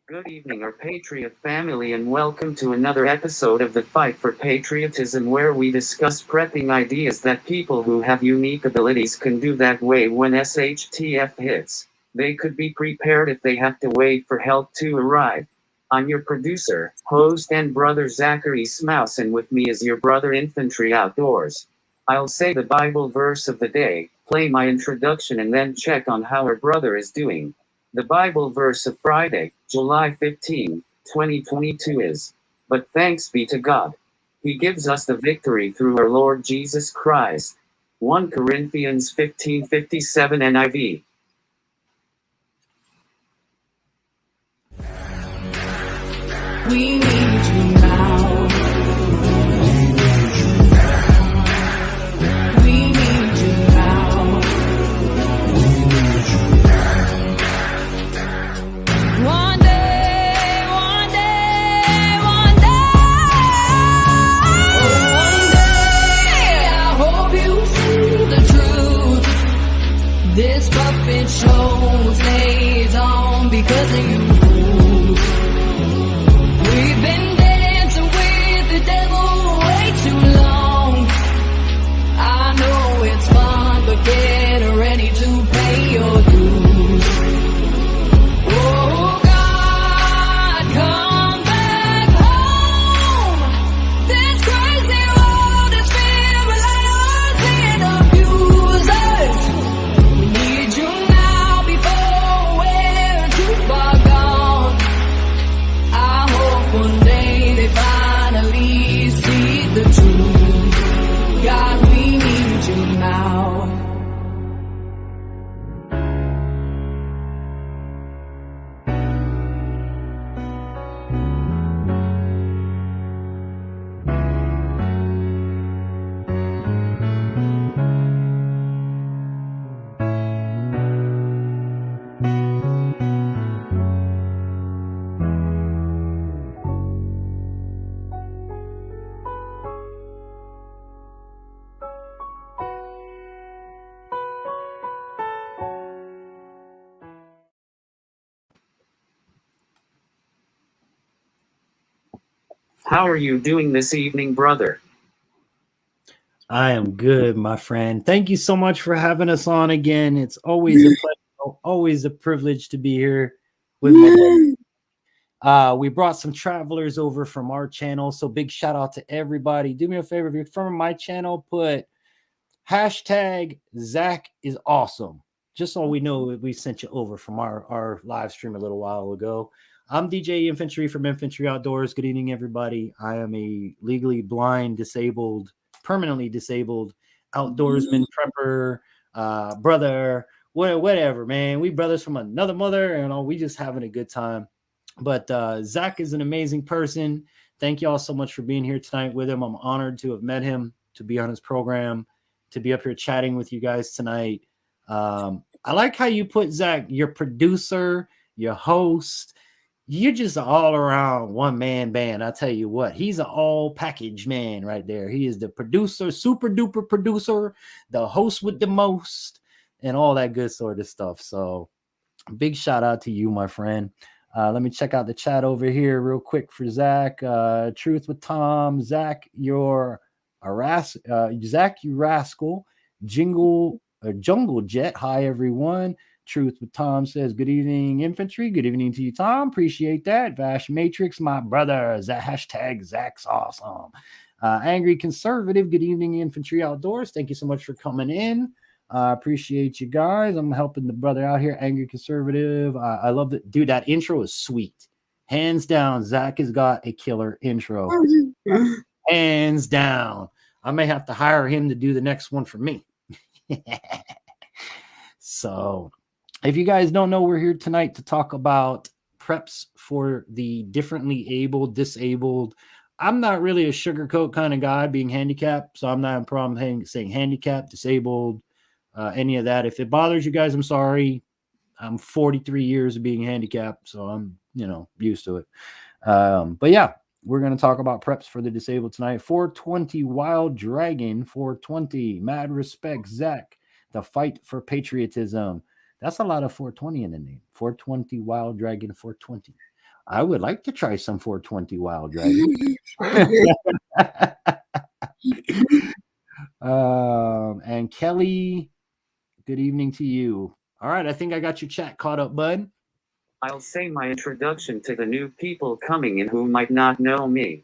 Good evening, our Patriot family, and welcome to another episode of the Fight for Patriotism, where we discuss prepping ideas that people who have unique abilities can do that way when SHTF hits. They could be prepared if they have to wait for help to arrive. I'm your producer, host, and brother Zachary Smouse, and with me is your brother Infantry Outdoors. I'll say the Bible verse of the day, play my introduction, and then check on how our brother is doing. The Bible verse of Friday, July 15, 2022 is, "But thanks be to God. He gives us the victory through our Lord Jesus Christ." 1 Corinthians 15:57 NIV. We need you now. We need you now. One day, one day, one day, I hope you see the truth. This puppet show stays on because of you. We've been dancing with the devil way too long. I know it's fun, but get ready to pay your dues. Oh God, come back home. This crazy world is filled with liars and abusers. We need you now before we're too far gone. I hope one day they finally see the truth. God, we need you now. How are you doing this evening, brother? I am good, my friend. Thank you so much for having us on again. It's always a pleasure, always a privilege to be here with my buddy. We brought some travelers over from our channel, so big shout out to everybody. Do me a favor, if you're from my channel, put hashtag Zach is awesome, just so we know that we sent you over from our live stream a little while ago. I'm DJ Infantry from Infantry Outdoors. Good evening, everybody. I am a legally blind, disabled, permanently disabled outdoorsman, prepper, brother, whatever, man. We brothers from another mother, and we just having a good time. But Zach is an amazing person. Thank you all so much for being here tonight with him. I'm honored to have met him, to be on his program, to be up here chatting with you guys tonight. I like how you put Zach, your producer, your host. You're just an all-around one-man band. I tell you what, he's an all-package man right there. He is the producer, super-duper producer, the host with the most, and all that good sort of stuff. So big shout-out to you, my friend. Let me check out the chat over here real quick for Zach. Truth with Tom. Zach, you're Zach, you rascal. Jungle Jet. Hi, everyone. Truth with Tom says, good evening, Infantry. Good evening to you, Tom. Appreciate that. Vash Matrix, my brother. Hashtag Zach's awesome. Angry Conservative. Good evening, Infantry Outdoors. Thank you so much for coming in. Appreciate you guys. I'm helping the brother out here. Angry Conservative. I love it. Dude, that intro is sweet. Hands down, Zach has got a killer intro. Hands down. I may have to hire him to do the next one for me. So, if you guys don't know, we're here tonight to talk about preps for the differently abled, disabled. I'm not really a sugarcoat kind of guy, being handicapped, so I'm not a problem saying handicapped, disabled, any of that. If it bothers you guys, I'm sorry. I'm 43 years of being handicapped, so I'm, used to it. But yeah, we're going to talk about preps for the disabled tonight. 420 Wild Dragon, 420. Mad respect, Zach. The fight for patriotism. That's a lot of 420 in the name. 420 Wild Dragon, 420. I would like to try some 420 Wild Dragon. And Kelly, good evening to you. All right, I think I got your chat caught up, bud. I'll say my introduction to the new people coming in who might not know me.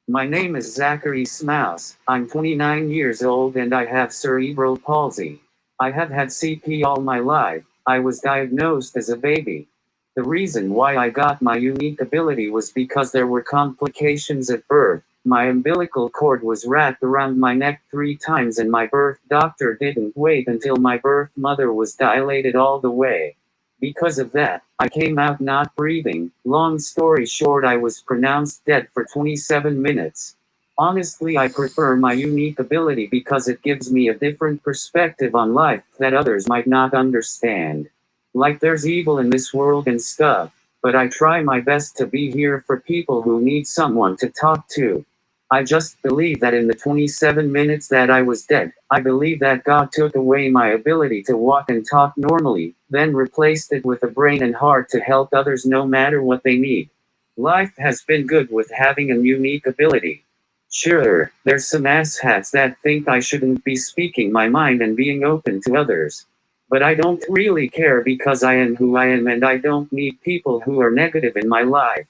My name is ▲ I'm 29 years old and I have cerebral palsy. I have had CP all my life. I was diagnosed as a baby. The reason why I got my unique ability was because there were complications at birth. My umbilical cord was wrapped around my neck 3 times and my birth doctor didn't wait until my birth mother was dilated all the way. Because of that, I came out not breathing. Long story short, I was pronounced dead for 27 minutes. Honestly, I prefer my unique ability because it gives me a different perspective on life that others might not understand. Like there's evil in this world and stuff, but I try my best to be here for people who need someone to talk to. I just believe that in the 27 minutes that I was dead, I believe that God took away my ability to walk and talk normally, then replaced it with a brain and heart to help others no matter what they need. Life has been good with having a unique ability. Sure, there's some asshats that think I shouldn't be speaking my mind and being open to others. But I don't really care because I am who I am and I don't need people who are negative in my life.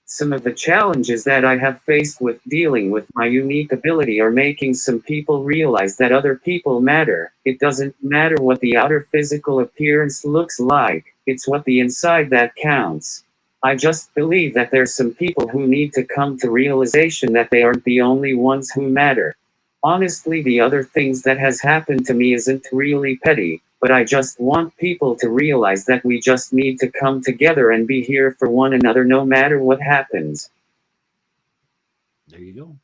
Some of the challenges that I have faced with dealing with my unique ability are making some people realize that other people matter. It doesn't matter what the outer physical appearance looks like, it's what the inside that counts. I just believe that there's some people who need to come to realization that they aren't the only ones who matter. Honestly, the other things that has happened to me isn't really petty, but I just want people to realize that we just need to come together and be here for one another no matter what happens. There you go.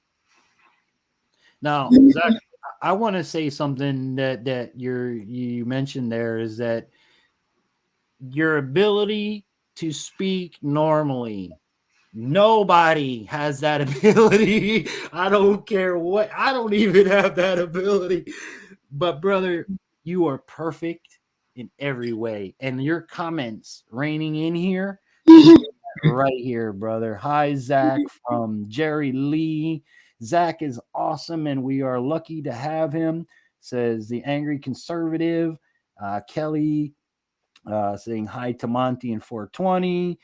Now, Zach, I want to say something that you mentioned there is that your ability to speak normally. Nobody has that ability. I don't care what. I don't even have that ability. But brother, you are perfect in every way. And your comments raining in here, right here, brother. Hi, Zach from Jerry Lee. Zach is awesome, and we are lucky to have him, says the Angry Conservative. Kelly saying hi to Monty and 420.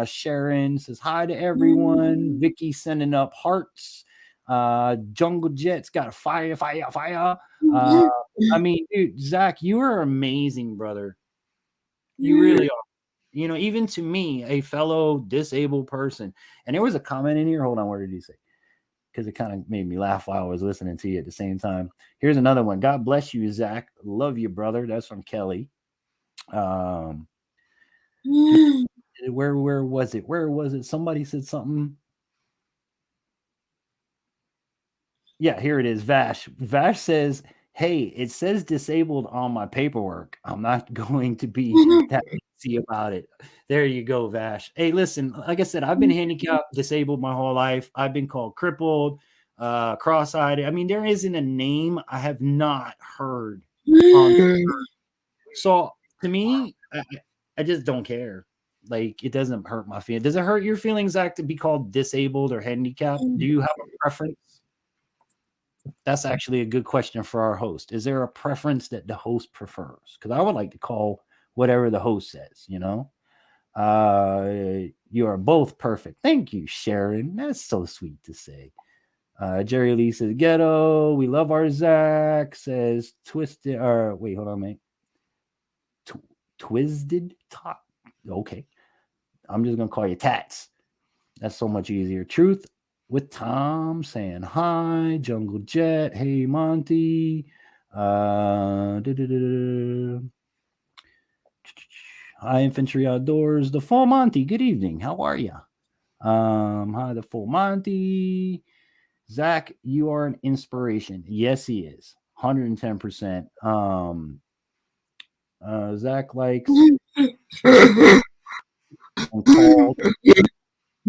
Sharon says hi to everyone. Vicky sending up hearts. Jungle Jet's got fire. I mean, dude, Zach, you are amazing, brother. You really are. You know, even to me, a fellow disabled person. And there was a comment in here. Hold on, what did he say? Because it kind of made me laugh while I was listening to you at the same time. Here's another one. God bless you, Zach. Love you, brother. That's from Kelly. Where was it? Where was it? Somebody said something. Yeah, here it is. Vash says, hey, it says disabled on my paperwork. I'm not going to be that easy about it. There you go, Vash. Hey, listen, like I said, I've been handicapped, disabled my whole life. I've been called crippled, cross-eyed. I mean, there isn't a name I have not heard. So to me, I just don't care. Like, it doesn't hurt my feelings. Does it hurt your feelings, Zach, to be called disabled or handicapped? Do you have a preference? That's actually a good question for our host. Is there a preference that the host prefers? Because I would like to call whatever the host says, you know? You are both perfect. Thank you, Sharon. That's so sweet to say. Jerry Lee says, ghetto. We love our Zach. Says, twisted. Or wait, hold on, mate. Twisted top. Okay. I'm just going to call you Tats. That's so much easier. Truth with Tom saying hi. Jungle Jet. Hey, Monty. Hi, Infantry Outdoors. The Full Monty. Good evening. How are you? Hi, the Full Monty. Zach, you are an inspiration. Yes, he is. 110%. Zach likes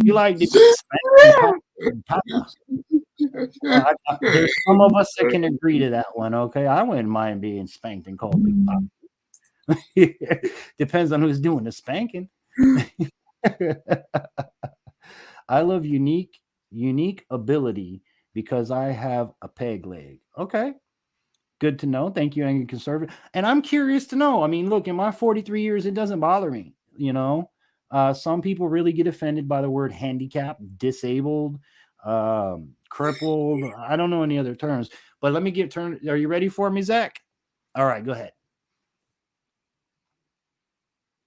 you like to be smacked. There's some of us that can agree to that one. Okay, I wouldn't mind being spanked and called big pop. Depends on who's doing the spanking. I love unique ability because I have a peg leg. Okay, good to know. Thank you, Angry Conservative. And I'm curious to know. I mean, look, in my 43 years, it doesn't bother me. You know, some people really get offended by the word handicap, disabled, crippled. I don't know any other terms. But let me get turned. Are you ready for me, Zach? All right, go ahead.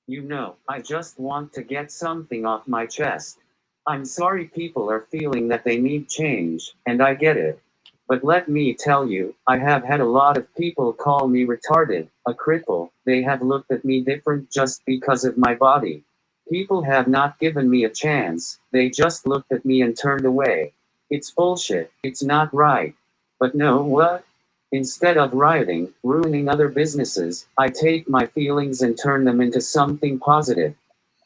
You know, I just want to get something off my chest. I'm sorry people are feeling that they need change, and I get it. But let me tell you, I have had a lot of people call me retarded, a cripple. They have looked at me different just because of my body. People have not given me a chance, they just looked at me and turned away. It's bullshit, it's not right. But know what? Instead of rioting, ruining other businesses, I take my feelings and turn them into something positive.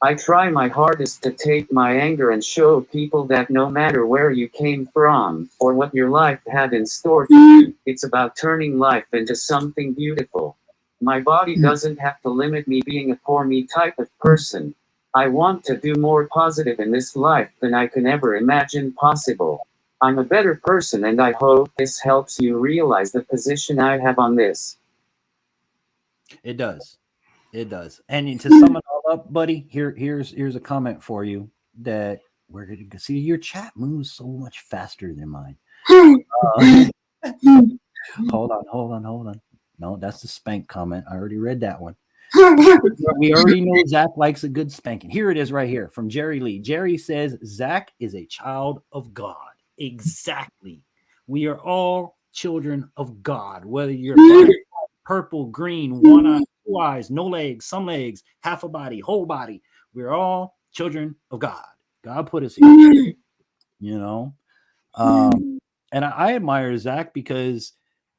I try my hardest to take my anger and show people that no matter where you came from, or what your life had in store for you, it's about turning life into something beautiful. My body doesn't have to limit me being a poor me type of person. I want to do more positive in this life than I can ever imagine possible. I'm a better person and I hope this helps you realize the position I have on this. It does. It does. And to sum it all up, buddy, here's a comment for you that where did it go? See, your chat moves so much faster than mine. Hold on. No, that's the spank comment. I already read that one. We already know Zach likes a good spanking. Here it is right here from Jerry Lee. Jerry says, Zach is a child of God. Exactly. We are all children of God, whether you're purple, green, one eye, two eyes, no legs, some legs, half a body, whole body. We're all children of God. God put us here, you know. And I admire Zach because,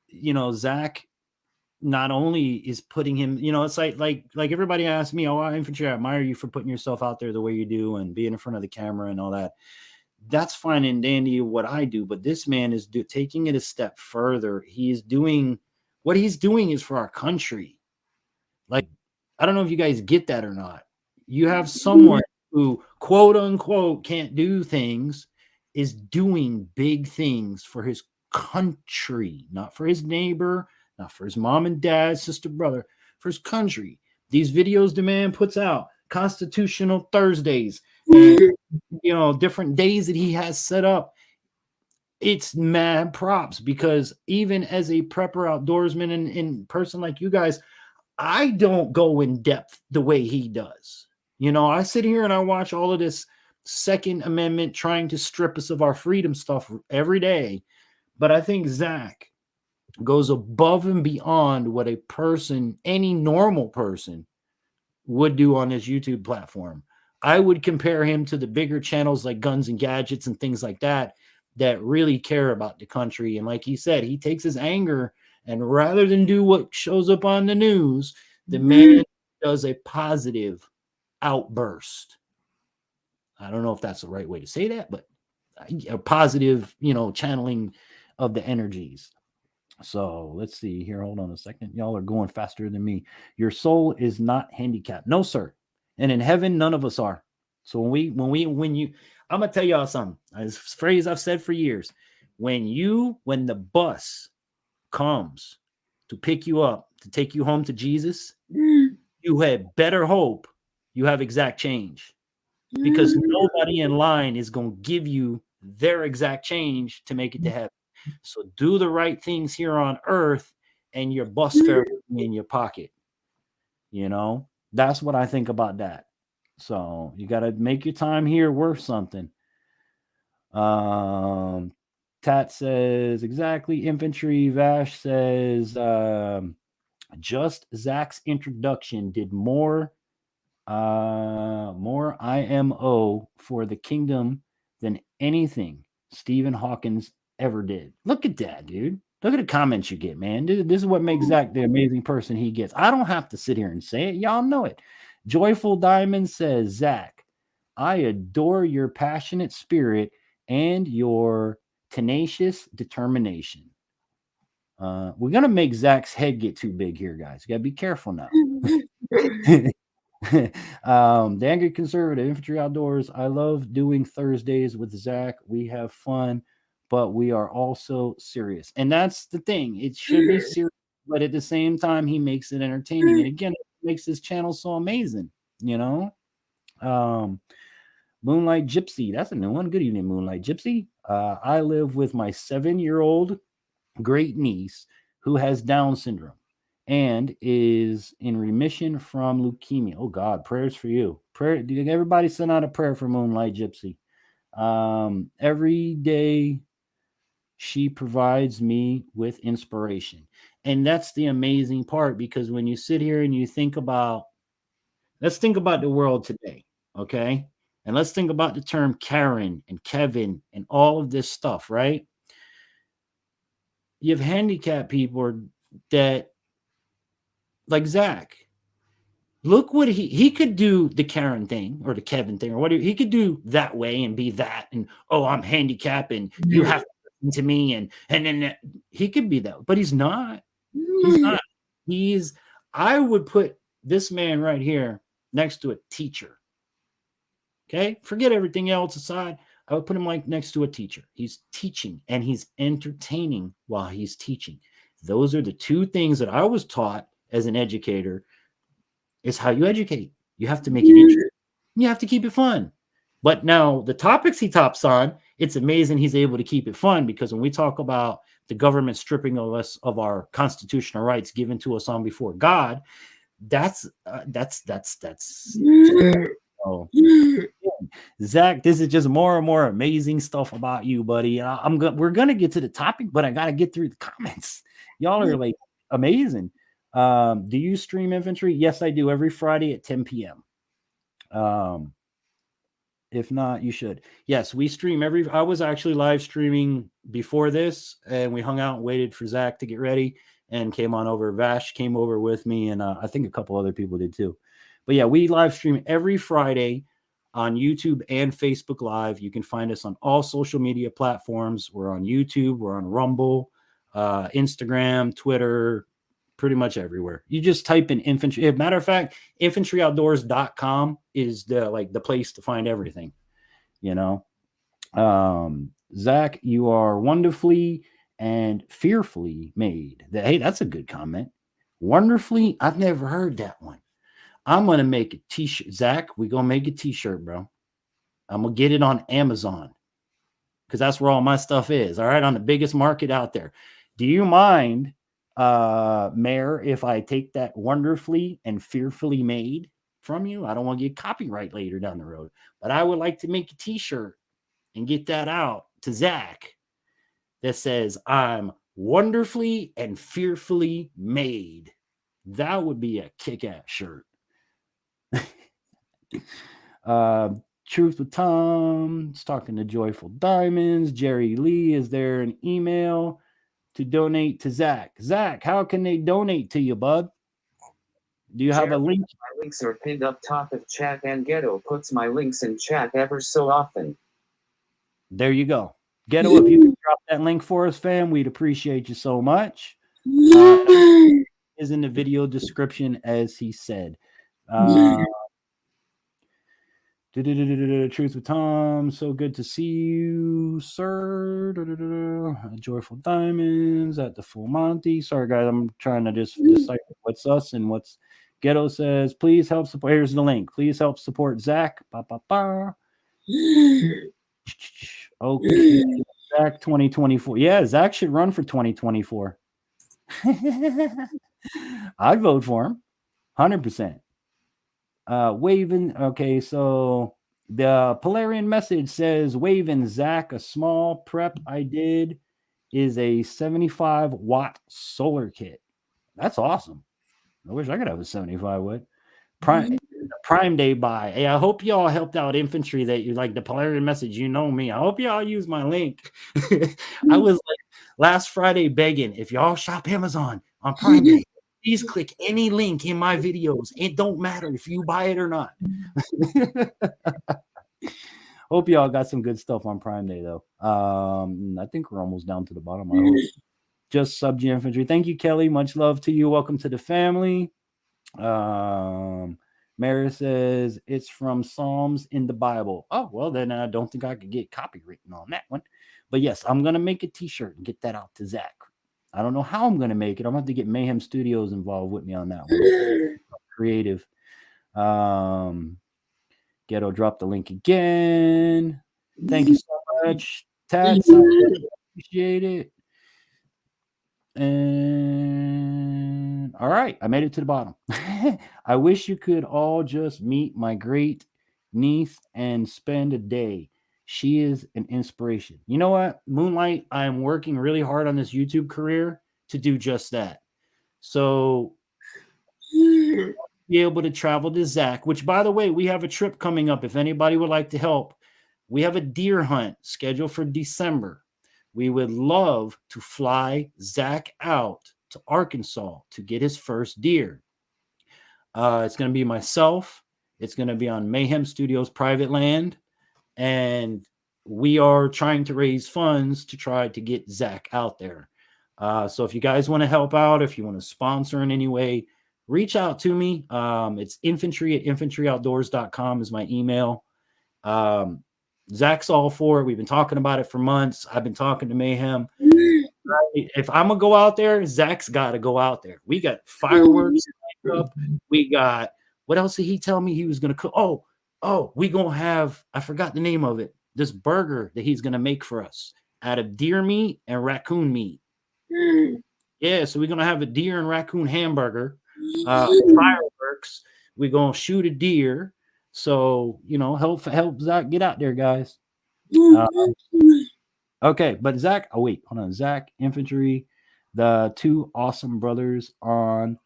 you know, Zach not only is putting him, you know, it's like everybody asks me, oh, infantry, I admire you for putting yourself out there the way you do and being in front of the camera and all that. That's fine and dandy what I do, but this man is taking it a step further. He's doing what he's doing is for our country. Like, I don't know if you guys get that or not. You have someone who, quote unquote, can't do things, is doing big things for his country, not for his neighbor, not for his mom and dad, sister, brother, for his country. These videos the man puts out, Constitutional Thursdays, and, you know, different days that he has set up. It's mad props because even as a prepper outdoorsman and in person like you guys, I don't go in depth the way he does. You know, I sit here and I watch all of this Second Amendment trying to strip us of our freedom stuff every day. But I think Zach goes above and beyond what a person, any normal person, would do on his YouTube platform. I would compare him to the bigger channels like Guns and Gadgets and things like that really care about the country. And like he said, he takes his anger and rather than do what shows up on the news, the man does a positive outburst. I don't know if that's the right way to say that, but a positive, you know, channeling of the energies. So let's see here. Hold on a second. Y'all are going faster than me. Your soul is not handicapped. No, sir. And in heaven, none of us are. So when you, I'm going to tell y'all something. This phrase I've said for years. When the bus comes to pick you up, to take you home to Jesus, you had better hope you have exact change. Because nobody in line is going to give you their exact change to make it to heaven. So do the right things here on earth and your bus fare will be in your pocket. You know, that's what I think about that. So you got to make your time here worth something. Tat says exactly. Infantry. Vash says just Zach's introduction did more IMO for the kingdom than anything Stephen Hawkins ever did. Look at that, dude. Look at the comments you get, man. This is what makes Zach the amazing person he gets. I don't have to sit here and say it. Y'all know it. Joyful Diamond says, Zach, I adore your passionate spirit and your tenacious determination. We're gonna make Zach's head get too big here, guys. You gotta be careful now. The Angry Conservative, Infantry Outdoors. I love doing Thursdays with Zach. We have fun, but we are also serious. And that's the thing. It should be serious, but at the same time, he makes it entertaining. And again, it makes this channel so amazing, you know? Moonlight Gypsy. That's a new one. Good evening, Moonlight Gypsy. I live with my 7-year-old great niece who has Down syndrome and is in remission from leukemia. Oh God, prayers for you. Prayer. Everybody send out a prayer for Moonlight Gypsy. Every day she provides me with inspiration. And that's the amazing part, because when you sit here and you think about, let's think about the world today, okay? And let's think about the term Karen and Kevin and all of this stuff, right? You have handicapped people that, like Zach, look what he could do, the Karen thing or the Kevin thing or whatever. He could do that way and be that, and oh, I'm handicapped and you have to listen to me, and then he could be that, but he's not. He's not. I would put this man right here next to a teacher. Okay, forget everything else aside. I would put him like next to a teacher. He's teaching and he's entertaining while he's teaching. Those are the two things that I was taught as an educator. Is how you educate. You have to make it interesting. You have to keep it fun. But now the topics he tops on, it's amazing he's able to keep it fun, because when we talk about the government stripping of us of our constitutional rights given to us on before God, that's oh. Zach, this is just more and more amazing stuff about you, buddy. We're gonna get to the topic, but I gotta get through the comments. Y'all are like amazing. Do you stream infantry? Yes, I do, every Friday at 10 p.m. If not, you should. Yes, we stream I was actually live streaming before this, and we hung out and waited for Zach to get ready and came on over. Vash came over with me, and I think a couple other people did too. But yeah, we live stream every Friday on YouTube and Facebook Live. You can find us on all social media platforms. We're on YouTube, we're on Rumble, Instagram, Twitter, pretty much everywhere. You just type in infantry. As a matter of fact, infantryoutdoors.com is the place to find everything, you know. Zach, you are wonderfully and fearfully made. Hey, that's a good comment. Wonderfully, I've never heard that one. I'm gonna make a t-shirt. Zach, we're gonna make a t-shirt, bro. I'm gonna get it on Amazon, because that's where all my stuff is. All right, on the biggest market out there. Do you mind, Mayor, if I take that wonderfully and fearfully made from you? I don't want to get copyright later down the road, but I would like to make a t-shirt and get that out to Zach that says, I'm wonderfully and fearfully made. That would be a kick-ass shirt. Truth with Tom is talking to Joyful Diamonds. Jerry Lee, is there an email to donate to Zach? Zach, how can they donate to you, bud? Do you have a link? My links are pinned up top of chat, and Ghetto puts my links in chat ever so often. There you go. Ghetto, if you can drop that link for us, fam, we'd appreciate you so much. Is in the video description, as he said. Truth with Tom, so good to see you, sir. Joyful Diamonds at the Full Monty. Sorry, guys, I'm trying to just decipher what's us and what's Ghetto says. Please help support. Here's the link. Please help support Zach. Okay, Zach 2024. Yeah, Zach should run for 2024. I'd vote for him, 100%. Waving. Okay, so the Polarian message says, waving Zach, a small prep I did is a 75-watt solar kit. That's awesome. I wish I could have a 75-watt. Prime Day buy. Hey, I hope y'all helped out infantry that you like the Polarian message. You know me. I hope y'all use my link. I was like last Friday begging, if y'all shop Amazon on Prime Day, please click any link in my videos. It don't matter if you buy it or not. Hope y'all got some good stuff on Prime Day though. I think we're almost down to the bottom. I hope. Just Sub G Infantry. Thank you, Kelly. Much love to you. Welcome to the family. Mary says it's from Psalms in the Bible. Oh, well, then I don't think I could get copywritten on that one. But yes, I'm going to make a t-shirt and get that out to Zach. I don't know how I'm going to make it. I'm going to have to get Mayhem Studios involved with me on that one. Creative. Ghetto dropped the link again. Thank you so much. Tats, I really appreciate it. And all right, I made it to the bottom. I wish you could all just meet my great niece and spend a day. She is an inspiration. You know what, Moonlight, I'm working really hard on this YouTube career to do just that. So be able to travel to Zach, which, by the way, we have a trip coming up. If anybody would like to help, we have a deer hunt scheduled for December. We would love to fly Zach out to Arkansas to get his first deer. It's going to be myself. It's going to be on Mayhem Studios private land. And we are trying to raise funds to try to get Zach out there. So if you guys want to help out, if you want to sponsor in any way, reach out to me. It's infantry@infantryoutdoors.com is my email. Zach's all for it. We've been talking about it for months. I've been talking to Mayhem. If I'm gonna go out there, Zach's got to go out there. We got fireworks up. We got, what else did he tell me he was gonna cook? Oh, we gonna have, I forgot the name of it, this burger that he's gonna make for us out of deer meat and raccoon meat. Yeah, so we're gonna have a deer and raccoon hamburger. Fireworks. We're gonna shoot a deer. So, you know, help Zach get out there, guys. Okay, but Zach, oh wait, hold on. Zach, Infantry, the two awesome brothers on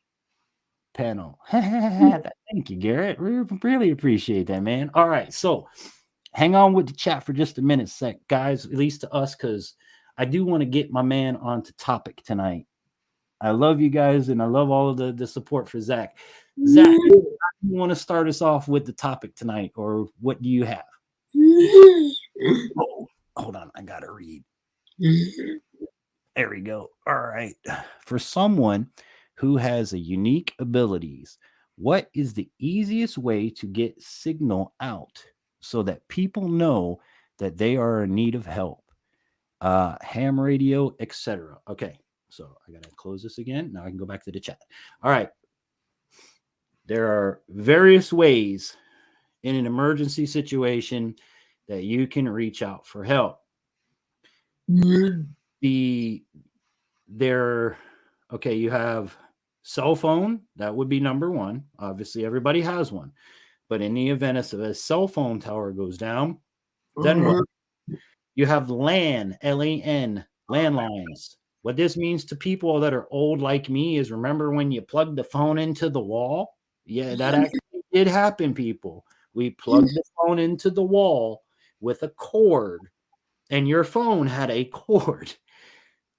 panel. Thank you, Garrett. Really appreciate that, man. All right, so hang on with the chat for just a minute, guys, at least to us, because I do want to get my man onto topic tonight. I love you guys, and I love all of the support for Zach. Zach, you want to start us off with the topic tonight, or what do you have? Oh, hold on, I gotta read. There we go. All right. For someone who has a unique abilities, what is the easiest way to get signal out so that people know that they are in need of help? Ham radio, etc. Okay. So I got to close this again. Now I can go back to the chat. All right. There are various ways in an emergency situation that you can reach out for help. You have cell phone. That would be number one. Obviously, everybody has one. But in the event of a cell phone tower goes down, then what? You have LAN, L-A-N, landlines. What this means to people that are old like me is, remember when you plugged the phone into the wall? Yeah, that actually did happen, people. We plugged the phone into the wall with a cord, and your phone had a cord.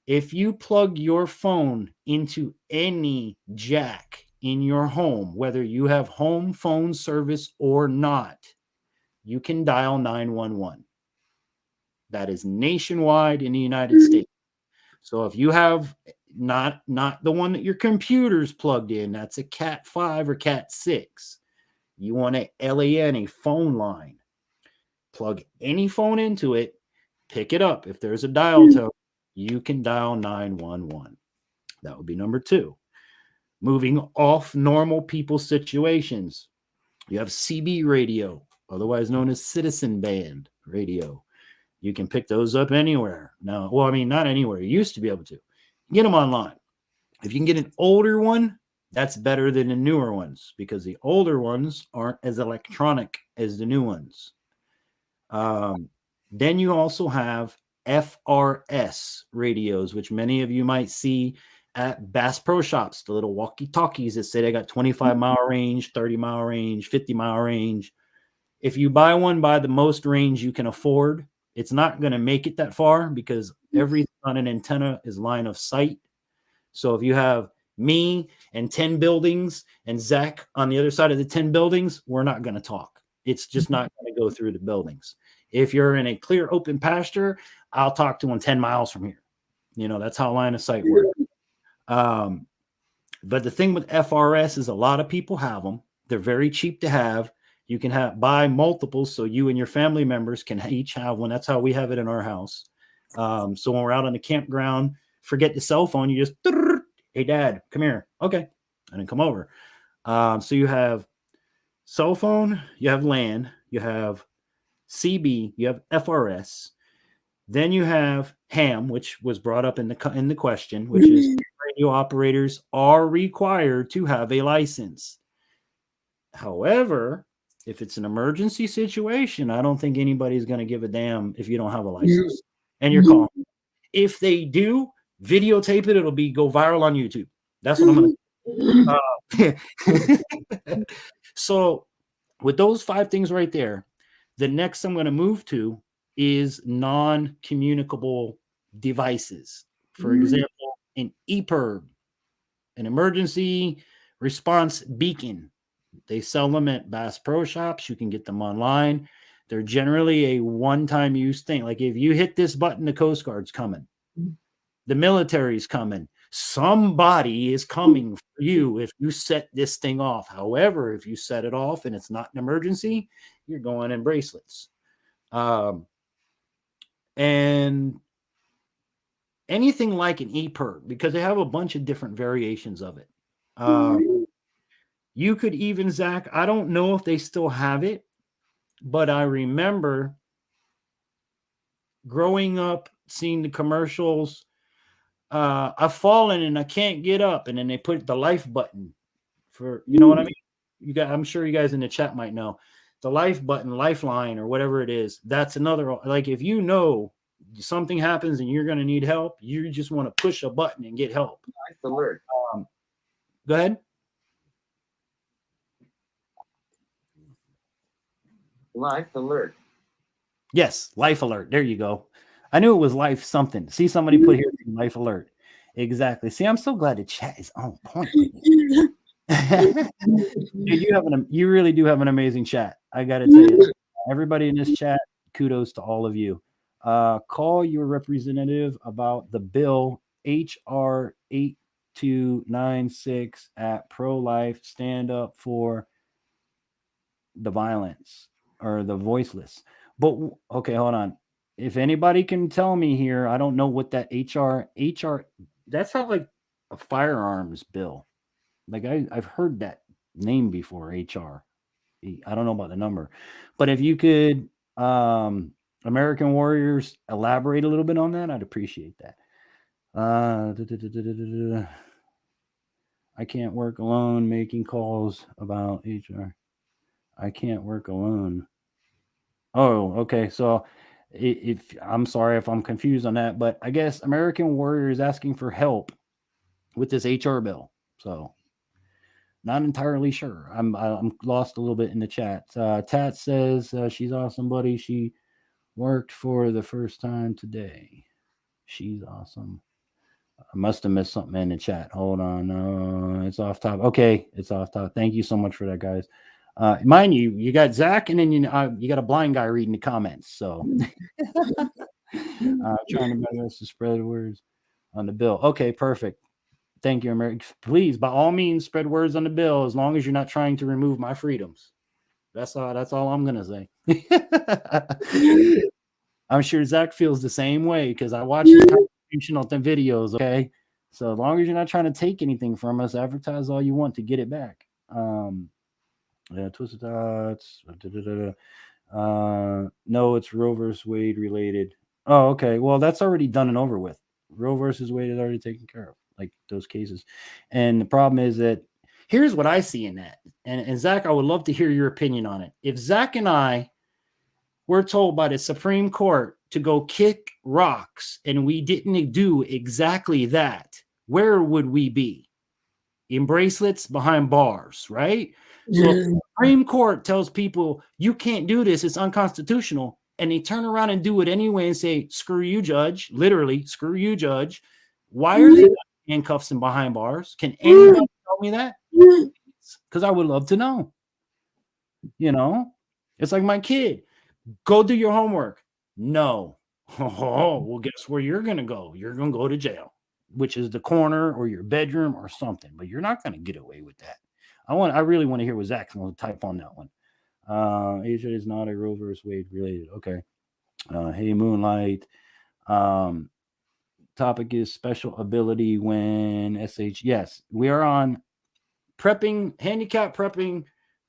If you plug your phone into any jack in your home, whether you have home phone service or not, you can dial 911. That is nationwide in the United States. So if you have not the one that your computer's plugged in, that's a Cat 5 or Cat 6. You want a LAN, a phone line. Plug any phone into it, pick it up. If there's a dial tone, you can dial 911. That would be number two. Moving off normal people situations, you have CB radio, otherwise known as citizen band radio. You can pick those up anywhere. Now, well, I mean, not anywhere. You used to be able to. Get them online. If you can get an older one, that's better than the newer ones, because the older ones aren't as electronic as the new ones. Then you also have FRS radios, which many of you might see at Bass Pro Shops, the little walkie-talkies that say they got 25-mile range, 30-mile range, 50-mile range. If you buy one by the most range you can afford, it's not going to make it that far, because everything on an antenna is line of sight. So if you have me and 10 buildings and Zach on the other side of the 10 buildings, we're not going to talk. It's just not going to go through the buildings. If you're in a clear open pasture, I'll talk to them 10 miles from here. That's how line of sight works. But the thing with FRS is a lot of people have them. They're very cheap to have. You can buy multiples so you and your family members can each have one. That's how we have it in our house. So when we're out on the campground, forget the cell phone. You just, hey, Dad, come here. Okay. And then come over. So you have cell phone, you have LAN, you have CB, you have FRS. Then you have ham, which was brought up in the question, which is radio operators are required to have a license. However, if it's an emergency situation, I don't think anybody's going to give a damn if you don't have a license and you're calling. If they do, videotape it. It'll go viral on YouTube. That's what I'm going to. So with those 5 things right there, the next I'm going to move to is non-communicable devices. For example, an EPIRB, an emergency response beacon. They sell them at Bass Pro Shops. You can get them online. They're generally a one-time use thing. Like if you hit this button, the Coast Guard's coming. The military's coming. Somebody is coming for you if you set this thing off. However, if you set it off and it's not an emergency, you're going in bracelets. And anything like an EPIRB, because they have a bunch of different variations of it. You could even, Zach, I don't know if they still have it, but I remember growing up, seeing the commercials. I've fallen and I can't get up, and then they put the life button for, you know what I mean? I'm sure you guys in the chat might know the life button, lifeline, or whatever it is. That's another, like if you know something happens and you're going to need help, you just want to push a button and get help. Life alert. Go ahead. Life alert. Yes, life alert. There you go. I knew it was life something. See, somebody put here life alert. Exactly. See, I'm so glad the chat is on point. Dude, you really do have an amazing chat. I got to tell you, everybody in this chat, kudos to all of you. Call your representative about the bill HR 8296 at pro-life. Stand up for the violence or the voiceless. But okay, hold on. If anybody can tell me here, I don't know what that HR, that's not like a firearms bill. Like I've heard that name before, HR. I don't know about the number, but if you could, American Warriors, elaborate a little bit on that, I'd appreciate that. I can't work alone making calls about HR. I can't work alone. Oh, okay. So if I'm sorry if I'm confused on that, but I guess American Warrior is asking for help with this HR bill. So not entirely sure. I'm lost a little bit in the chat. Tat says she's awesome, buddy. She worked for the first time today. She's awesome. I must have missed something in the chat. Hold on. No, it's off top. Okay, it's off top. Thank you so much for that, guys. Mind you, you got Zach, and then you got a blind guy reading the comments. So trying to best to spread words on the bill. Okay, perfect. Thank you, America. Please, by all means, spread words on the bill as long as you're not trying to remove my freedoms. That's all I'm gonna say. I'm sure Zach feels the same way because I watch the constitutional videos. Okay, so as long as you're not trying to take anything from us, advertise all you want to get it back. Twisted dots. No, it's Roe versus Wade related. Oh, okay. Well, that's already done and over with. Roe versus Wade is already taken care of, like those cases. And the problem is that here's what I see in that. And Zach, I would love to hear your opinion on it. If Zach and I were told by the Supreme Court to go kick rocks and we didn't do exactly that, where would we be? In bracelets behind bars, right? So if the Supreme Court tells people you can't do this, it's unconstitutional, and they turn around and do it anyway and say, screw you, judge, literally, screw you, judge. Why are they handcuffs and behind bars? Can anybody tell me that? Because I would love to know. You know, It's like my kid, go do your homework. No. Oh, well, guess where you're going to go? You're going to go to jail, which is the corner or your bedroom or something, but you're not going to get away with that. I really want to hear what Zach's going to type on that one. Asia is not a Roe versus Wade related. Okay. Hey, Moonlight. Topic is special ability when SH. Yes, we are on prepping, handicap prepping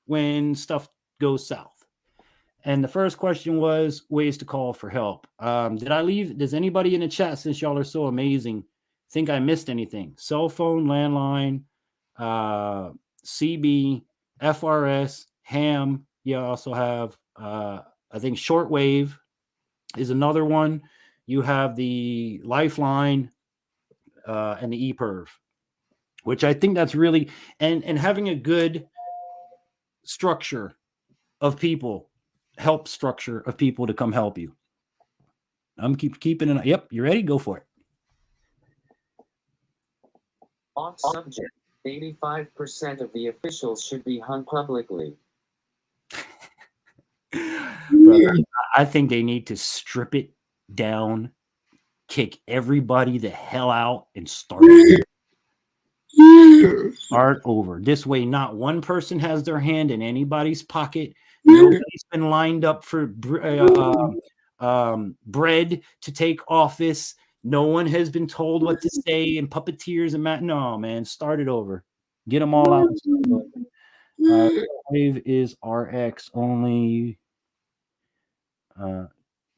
when stuff goes south. And the first question was ways to call for help. Does anybody in the chat, since y'all are so amazing, think I missed anything? Cell phone, landline, CB, FRS, ham. You also have, I think shortwave is another one. You have the Lifeline and the ePerv, which I think that's really, and having a good structure of people, help structure of people to come help you. I'm keeping it. Yep, you ready? Go for it. Off subject. 85% of the officials should be hung publicly. Brother, I think they need to strip it down, kick everybody the hell out, and start over. This way, not one person has their hand in anybody's pocket. Nobody's been lined up for bread to take office. No one has been told what to say, and puppeteers and no, man, start it over. Get them all out. Wave is RX only.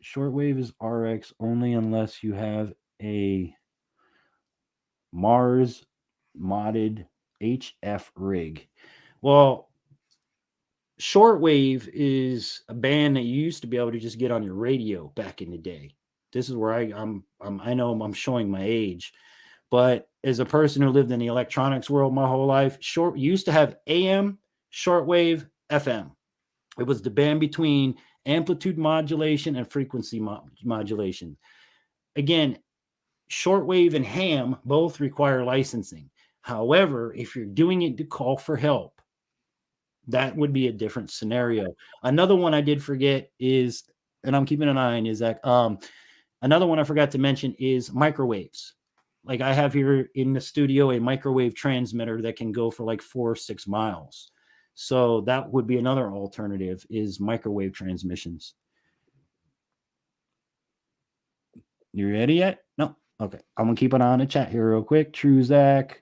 Shortwave is RX only unless you have a Mars modded HF rig. Well, shortwave is a band that you used to be able to just get on your radio back in the day. This is where I know I'm showing my age, but as a person who lived in the electronics world my whole life, used to have AM, shortwave, FM. It was the band between amplitude modulation and frequency modulation. Again, shortwave and ham both require licensing. However, if you're doing it to call for help, that would be a different scenario. Another one I did forget is, and I'm keeping an eye on, is that another one I forgot to mention is microwaves. Like I have here in the studio a microwave transmitter that can go for like 4 or 6 miles. So that would be another alternative, is microwave transmissions. You ready yet? No. Okay. I'm gonna keep an eye on the chat here real quick. True Zach.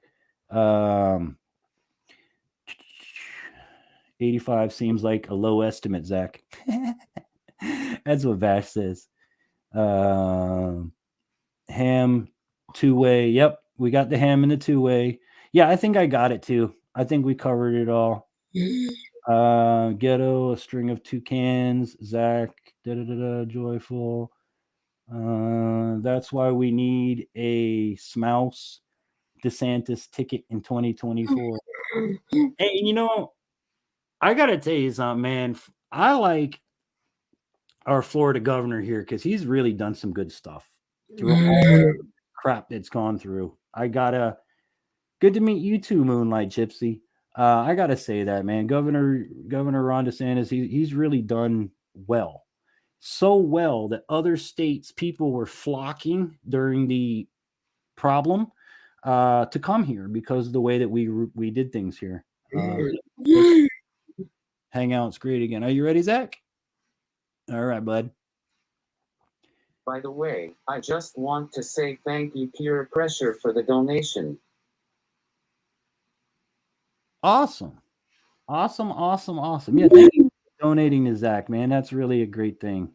85 seems like a low estimate, Zach. That's what Vash says. Ham two-way. Yep, we got the ham and the two-way. Yeah, I think I got it too. I think we covered it all. Ghetto, a string of toucans. Zach, joyful. That's why we need a Smouse DeSantis ticket in 2024. Hey, you know, I gotta tell you something, man. I like our Florida governor here because he's really done some good stuff through all the crap that's gone through. Good to meet you too, Moonlight Gypsy. I gotta say that, man. Governor Ron DeSantis, he's really done well. So well that other states, people were flocking during the problem to come here because of the way that we did things here. Hangout's great again. Are you ready, Zach? All right, bud. By the way, I just want to say thank you, Pure Pressure, for the donation. Awesome. Yeah, thank you for donating to Zach, man. That's really a great thing.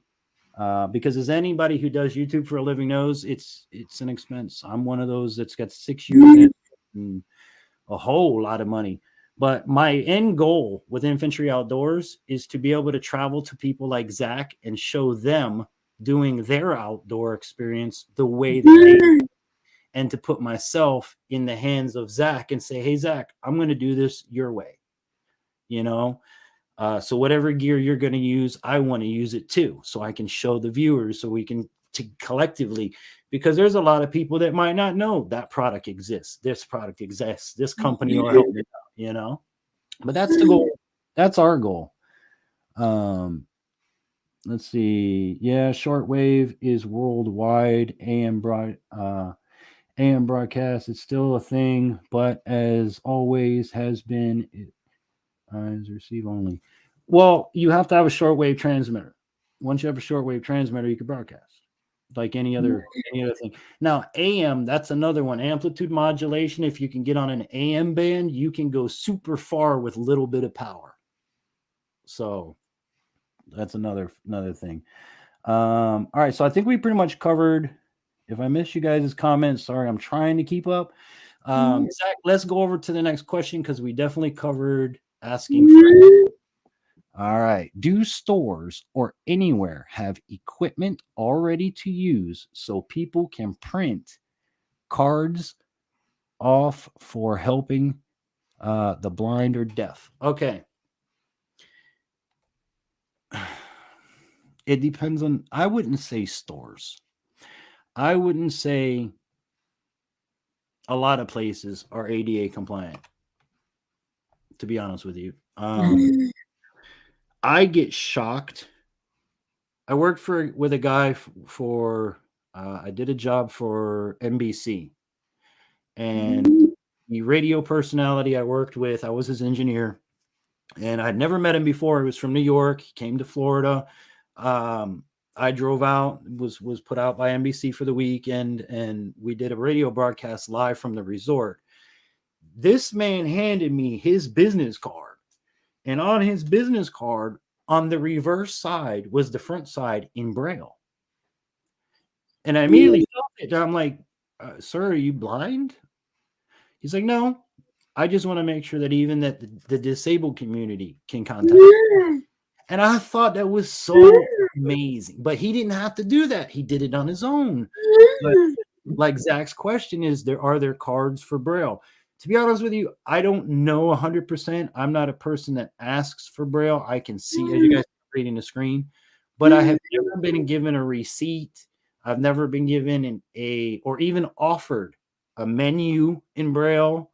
Because as anybody who does YouTube for a living knows, it's an expense. I'm one of those that's got 6 years and a whole lot of money. But my end goal with Infantry Outdoors is to be able to travel to people like Zach and show them doing their outdoor experience the way that they do, and to put myself in the hands of Zach and say, hey, Zach, I'm going to do this your way. You know, so whatever gear you're going to use, I want to use it too, so I can show the viewers, so we can collectively, because there's a lot of people that might not know that product exists. This product exists. This company will help you out, you know. But that's the goal. That's our goal. Let's see. Yeah, shortwave is worldwide. AM broadcast is still a thing, but as always has been, it is receive only. Well, you have to have a shortwave transmitter. Once you have a shortwave transmitter, you can broadcast like any other thing. Now, AM, that's another one. Amplitude modulation. If you can get on an AM band, you can go super far with little bit of power. So that's another thing. All right, so I think we pretty much covered. If I missed you guys' comments, sorry, I'm trying to keep up. Zach, let's go over to the next question because we definitely covered asking for. All right. Do stores or anywhere have equipment already to use so people can print cards off for helping the blind or deaf? Okay. It depends on, I wouldn't say stores. I wouldn't say a lot of places are ADA compliant, to be honest with you. I get shocked. I worked with a guy for I did a job for NBC, and the radio personality I worked with, I was his engineer, and I'd never met him before. He was from New York. He came to Florida. I drove out, was put out by NBC for the weekend, and we did a radio broadcast live from the resort. This man handed me his business card, and on his business card, on the reverse side was the front side in Braille. And I immediately felt it. I'm like, sir, are you blind? He's like, no, I just want to make sure that even that the disabled community can contact me. And I thought that was so amazing. But he didn't have to do that. He did it on his own. But like Zach's question is, are there cards for Braille? To be honest with you, I don't know 100%. I'm not a person that asks for Braille. I can see, as you guys are reading the screen, but I have never been given a receipt. I've never been given or even offered a menu in Braille,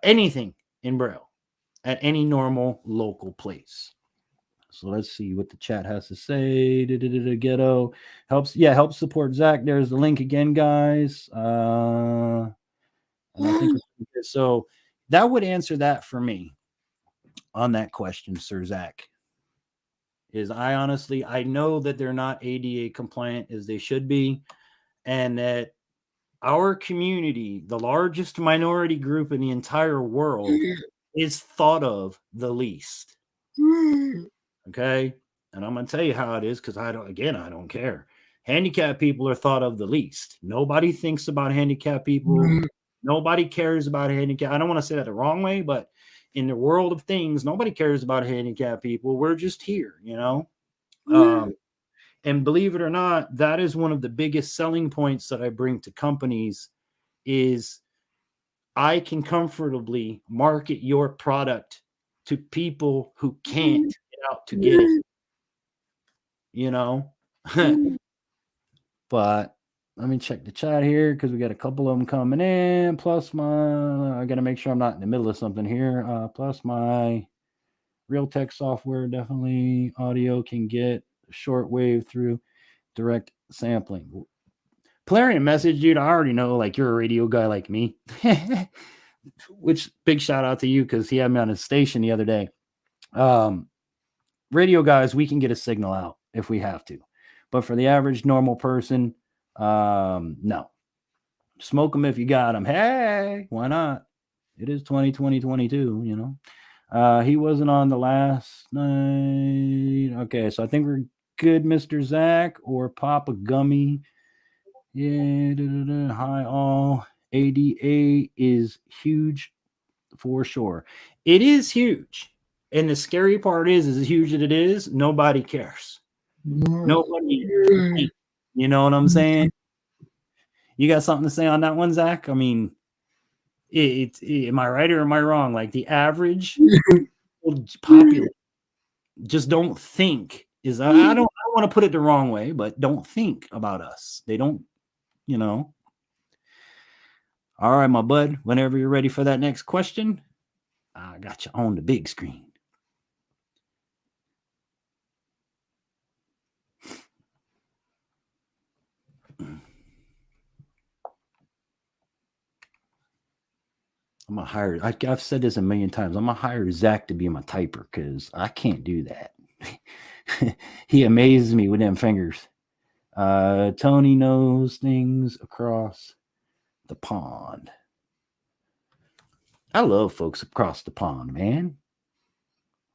anything in Braille at any normal local place. So let's see what the chat has to say. Ghetto helps support Zach. There's the link again, guys. And I think so. That would answer that for me on that question, Sir Zach. Is I know that they're not ADA compliant as they should be, and that our community, the largest minority group in the entire world, is thought of the least. Okay, and I'm gonna tell you how it is because I don't care. Handicapped people are thought of the least. Nobody thinks about handicapped people. Nobody cares about handicap. I don't want to say that the wrong way, but in the world of things, nobody cares about handicapped people. We're just here, you know? And believe it or not, that is one of the biggest selling points that I bring to companies is I can comfortably market your product to people who can't get out to get it, you know? But let me check the chat here because we got a couple of them coming in. Plus I got to make sure I'm not in the middle of something here. Plus my Realtek software, definitely audio can get shortwave through direct sampling. Polarian message, dude. I already know like you're a radio guy like me. Which big shout out to you because he had me on his station the other day. Radio guys, we can get a signal out if we have to. But for the average normal person, no. Smoke them if you got them. Hey, why not? It is 2022, you know. He wasn't on the last night. Okay, so I think we're good, Mr. Zach or Papa Gummy. Yeah, hi all. ADA is huge for sure. It is huge. And the scary part is as huge as it is, nobody cares. Nobody, you know what I'm saying? You got something to say on that one, Zach? I mean, am I right or am I wrong? Like the average populace just don't think is. I don't want to put it the wrong way, but don't think about us. They don't, you know. All right, my bud. Whenever you're ready for that next question, I got you on the big screen. I'm gonna hire. I've said this a million times. I'm gonna hire Zach to be my typer because I can't do that. He amazes me with them fingers. Tony knows things across the pond. I love folks across the pond, man.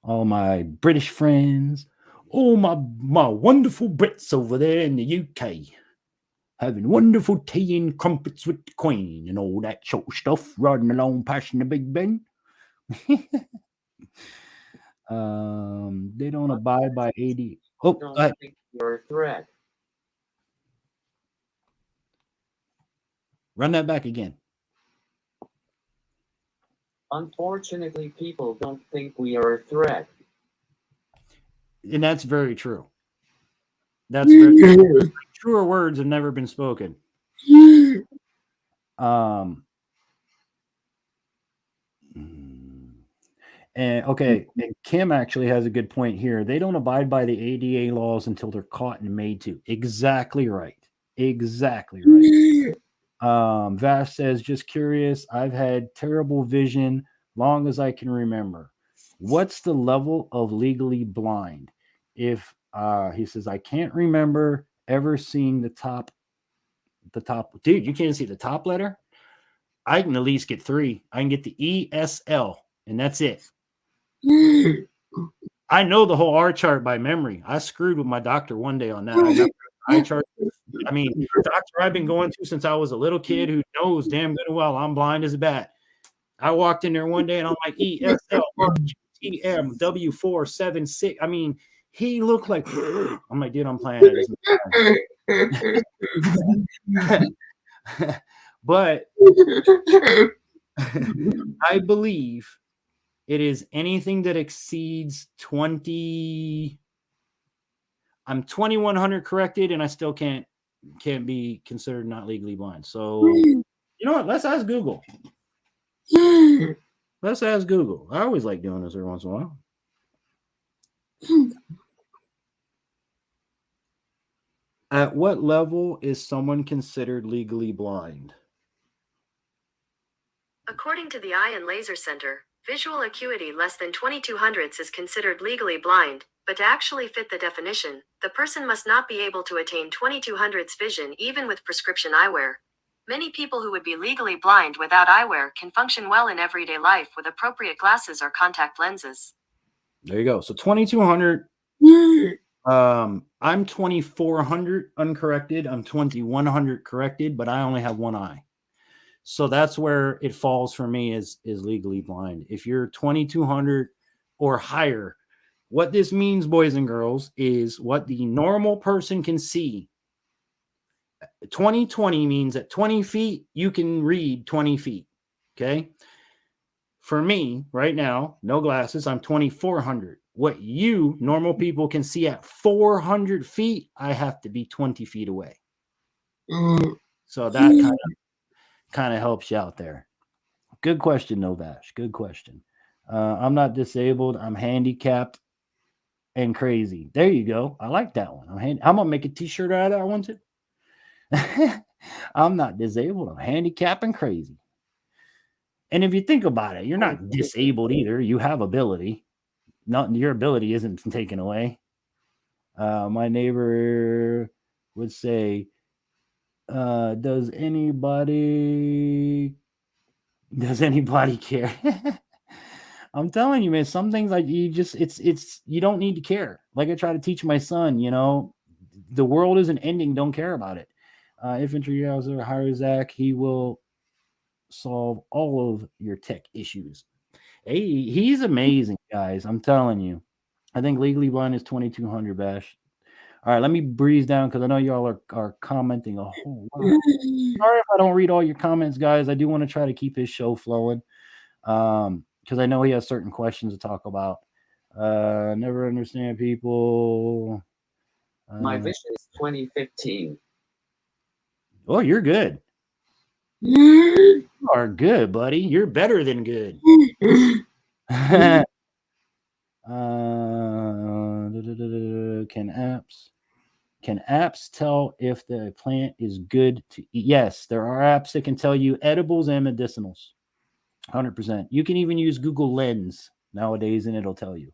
All my British friends, all my wonderful Brits over there in the UK, having wonderful tea and crumpets with the Queen and all that sort of stuff, riding along passing the Big Ben. They don't abide by 80. Oh, Don't think you're a threat. Run that back again. Unfortunately, people don't think we are a threat. And that's very true. That's very true. Truer words have never been spoken. And okay, and Kim actually has a good point here. They don't abide by the ADA laws until they're caught and made to. Exactly right. Exactly right. Vash says, just curious. I've had terrible vision long as I can remember. What's the level of legally blind? If he says, I can't remember ever seeing the top. Dude, you can't see the top letter? I can at least get 3. I can get the ESL, and that's it. I know the whole R chart by memory. I screwed with my doctor one day on that. I got the eye chart. I mean, the doctor I've been going to since I was a little kid who knows damn good and well I'm blind as a bat. I walked in there one day and I'm like, ESL, RGTM, W476. I mean, he looked like, I'm like, dude, I'm playing it. But I believe it is anything that exceeds 20. I'm 2100 corrected, and I still can't be considered not legally blind. So, you know what? Let's ask Google. Let's ask Google. I always like doing this every once in a while. At what level is someone considered legally blind? According to the Eye and Laser Center, visual acuity less than 2200s is considered legally blind, but to actually fit the definition, the person must not be able to attain 2200s vision even with prescription eyewear. Many people who would be legally blind without eyewear can function well in everyday life with appropriate glasses or contact lenses. There you go. So 2200. I'm 2400 uncorrected. I'm 2100 corrected, but I only have one eye. So that's where it falls for me is legally blind. If you're 2200 or higher, what this means, boys and girls, is what the normal person can see. 20/20 means at 20 feet, you can read 20 feet. Okay. For me right now, no glasses, I'm 2400. What you normal people can see at 400 feet, I have to be 20 feet away. So that kind of helps you out there. Good question, Novash. Good question. I'm not disabled. I'm handicapped and crazy. There you go. I like that one. I'm gonna make a t-shirt out of that one too. I'm not disabled. I'm handicapped and crazy. And if you think about it, you're not disabled either. You have ability. Not your ability isn't taken away. My neighbor would say, does anybody care? I'm telling you, man, some things like you don't need to care. Like I try to teach my son, the world isn't ending. Don't care about it. Infantry officer, hire Zach. He will solve all of your tech issues. Hey, he's amazing, guys. I'm telling you. I think legally blind is 2200, Bash. All right, let me breeze down because I know y'all are commenting a whole lot. Sorry if I don't read all your comments, guys. I do want to try to keep his show flowing because I know he has certain questions to talk about. Never understand people. My vision is 2015. Oh, you're good. You are good, buddy. You're better than good. Can apps Can apps tell if the plant is good to eat? Yes, there are apps that can tell you edibles and medicinals. 100%. You can even use Google Lens nowadays and it'll tell you.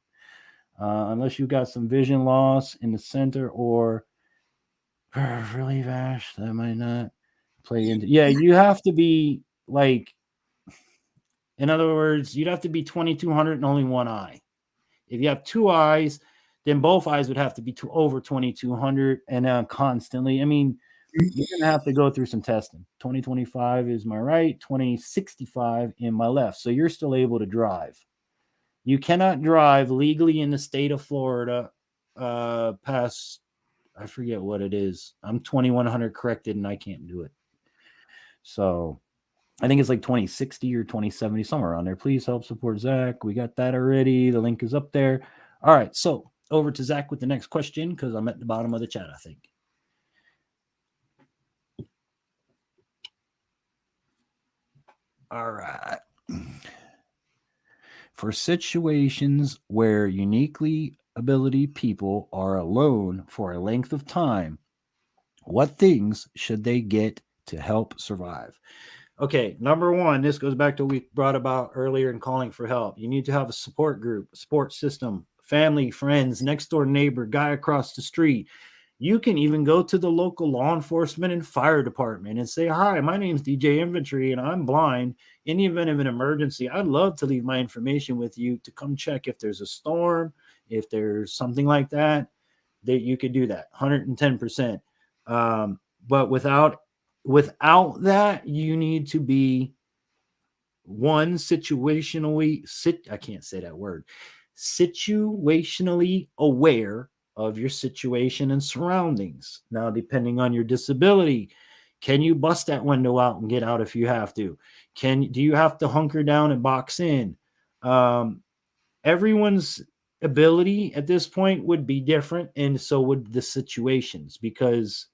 Unless you got some vision loss in the center or really Vash, that might not play into. Yeah, you have to be like, in other words, you'd have to be 2200 and only one eye. If you have two eyes, then both eyes would have to be over 2200 and constantly. I mean, you're going to have to go through some testing. 2025 is my right, 2065 in my left. So you're still able to drive. You cannot drive legally in the state of Florida past, I forget what it is. I'm 2100 corrected and I can't do it. So I think it's like 2060 or 2070, somewhere around there. Please help support Zach. We got that already. The link is up there. All right. So over to Zach with the next question because I'm at the bottom of the chat, I think. All right. For situations where uniquely ability people are alone for a length of time, what things should they get to help survive? Okay, number one, this goes back to what we brought about earlier in calling for help. You need to have a support group, support system, family, friends, next door neighbor, guy across the street. You can even go to the local law enforcement and fire department and say, hi, my name's DJ Infantry and I'm blind. In the event of an emergency, I'd love to leave my information with you to come check if there's a storm, if there's something like that, that you could do that 110%. But without that, you need to be one situationally aware of your situation and surroundings. Now, depending on your disability, can you bust that window out and get out if you have to? Do you have to hunker down and box in? Everyone's ability at this point would be different, and so would the situations, because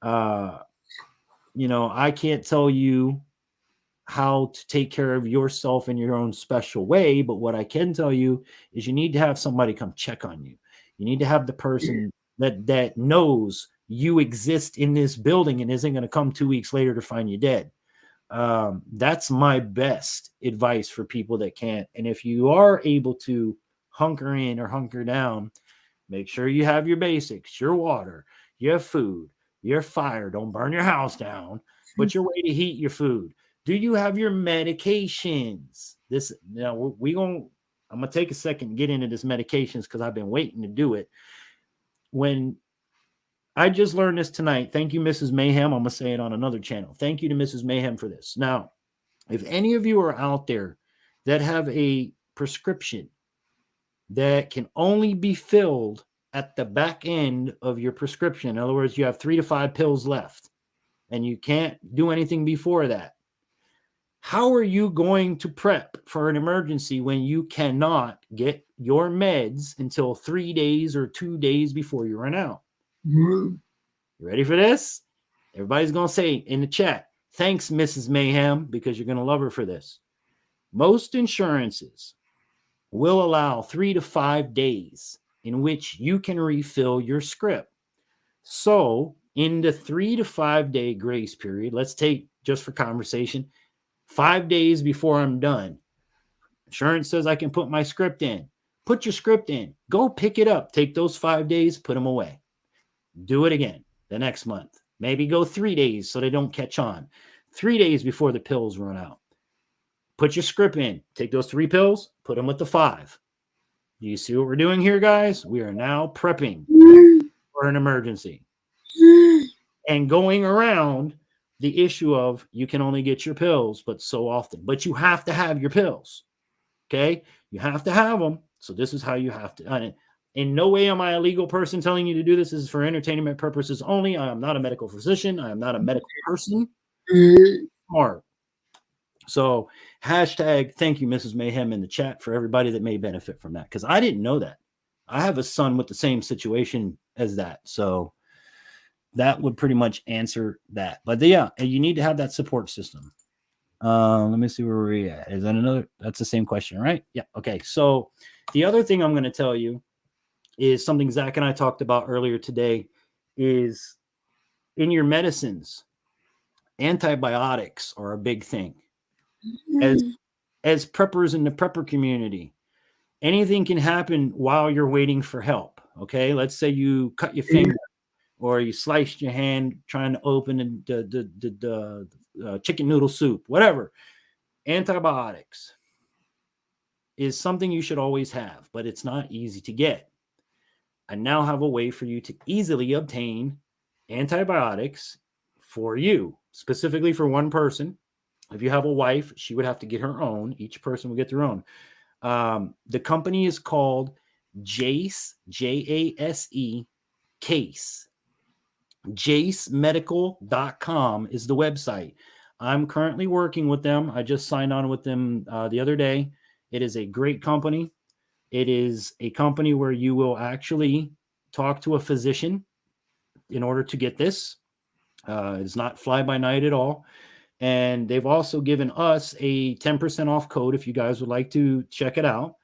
I can't tell you how to take care of yourself in your own special way, but what I can tell you is you need to have somebody come check on you. You need to have the person that knows you exist in this building and isn't going to come 2 weeks later to find you dead. That's my best advice for people that can't. And if you are able to hunker in or hunker down, make sure you have your basics, your water, your food, your fire. Don't burn your house down, but your way to heat your food. Do you have your medications? I'm going to take a second and get into this medications because I've been waiting to do it. When I just learned this tonight, thank you, Mrs. Mayhem. I'm going to say it on another channel. Thank you to Mrs. Mayhem for this. Now, if any of you are out there that have a prescription that can only be filled at the back end of your prescription, in other words, you have 3 to 5 pills left and you can't do anything before that, how are you going to prep for an emergency when you cannot get your meds until 3 days or 2 days before you run out? You ready for this? Everybody's going to say in the chat, thanks, Mrs. Mayhem, because you're going to love her for this. Most insurances will allow 3 to 5 days in which you can refill your script. So in the 3 to 5 day grace period, let's take, just for conversation, 5 days before I'm done, insurance says I can put my script in. Put your script in. Go pick it up. Take those 5 days, put them away. Do it again the next month. Maybe go 3 days so they don't catch on. 3 days before the pills run out. Put your script in. Take those 3 pills, put them with the 5. Do you see what we're doing here, guys? We are now prepping for an emergency. And going around the issue of you can only get your pills, but so often. But you have to have your pills. Okay? You have to have them. So this is how you have to. In no way am I a legal person telling you to do this. This is for entertainment purposes only. I am not a medical physician. I am not a medical person. Smart. So hashtag thank you, Mrs. Mayhem, in the chat for everybody that may benefit from that. Because I didn't know that. I have a son with the same situation as that. So that would pretty much answer that. But yeah, you need to have that support system. Let me see where we're at. Is that another? That's the same question, right? Yeah. Okay. So the other thing I'm going to tell you is something Zach and I talked about earlier today. is in your medicines, antibiotics are a big thing. As preppers in the prepper community, anything can happen while you're waiting for help. Okay, let's say you cut your finger or you sliced your hand trying to open the chicken noodle soup, whatever. Antibiotics is something you should always have, but it's not easy to get. I now have a way for you to easily obtain antibiotics for you, specifically for one person. If you have a wife, she would have to get her own. Each person will get their own. The company is called Jase, Jase, Case. JaceMedical.com is the website. I'm currently working with them. I just signed on with them the other day. It is a great company. It is a company where you will actually talk to a physician in order to get this. It's not fly by night at all. And they've also given us a 10% off code if you guys would like to check it out.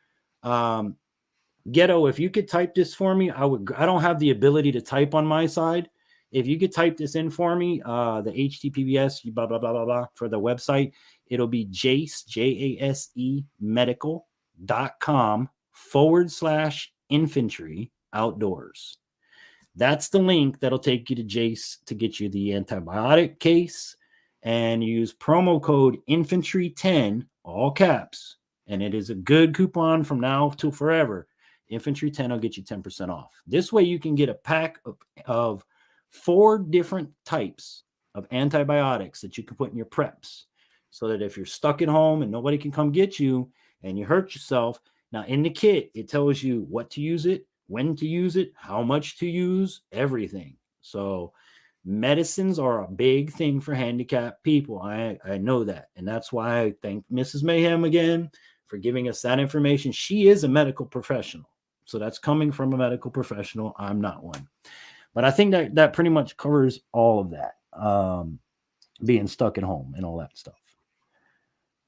Ghetto, if you could type this for me, I don't have the ability to type on my side. If you could type this in for me, the HTTPS, blah, blah, blah, blah, blah, for the website, it'll be Jase, Jase medical.com/infantry outdoors. That's the link that'll take you to Jase to get you the antibiotic case, and use promo code infantry10, all caps. And it is a good coupon from now till forever. Infantry10 will get you 10% off. This way you can get a pack of 4 different types of antibiotics that you can put in your preps, so that if you're stuck at home and nobody can come get you and you hurt yourself, now in the kit, it tells you what to use it, when to use it, how much to use, everything. So medicines are a big thing for handicapped people. I know that. And that's why I thank Mrs. Mayhem again for giving us that information. She is a medical professional. So that's coming from a medical professional. I'm not one. But I think that pretty much covers all of that. Being stuck at home and all that stuff.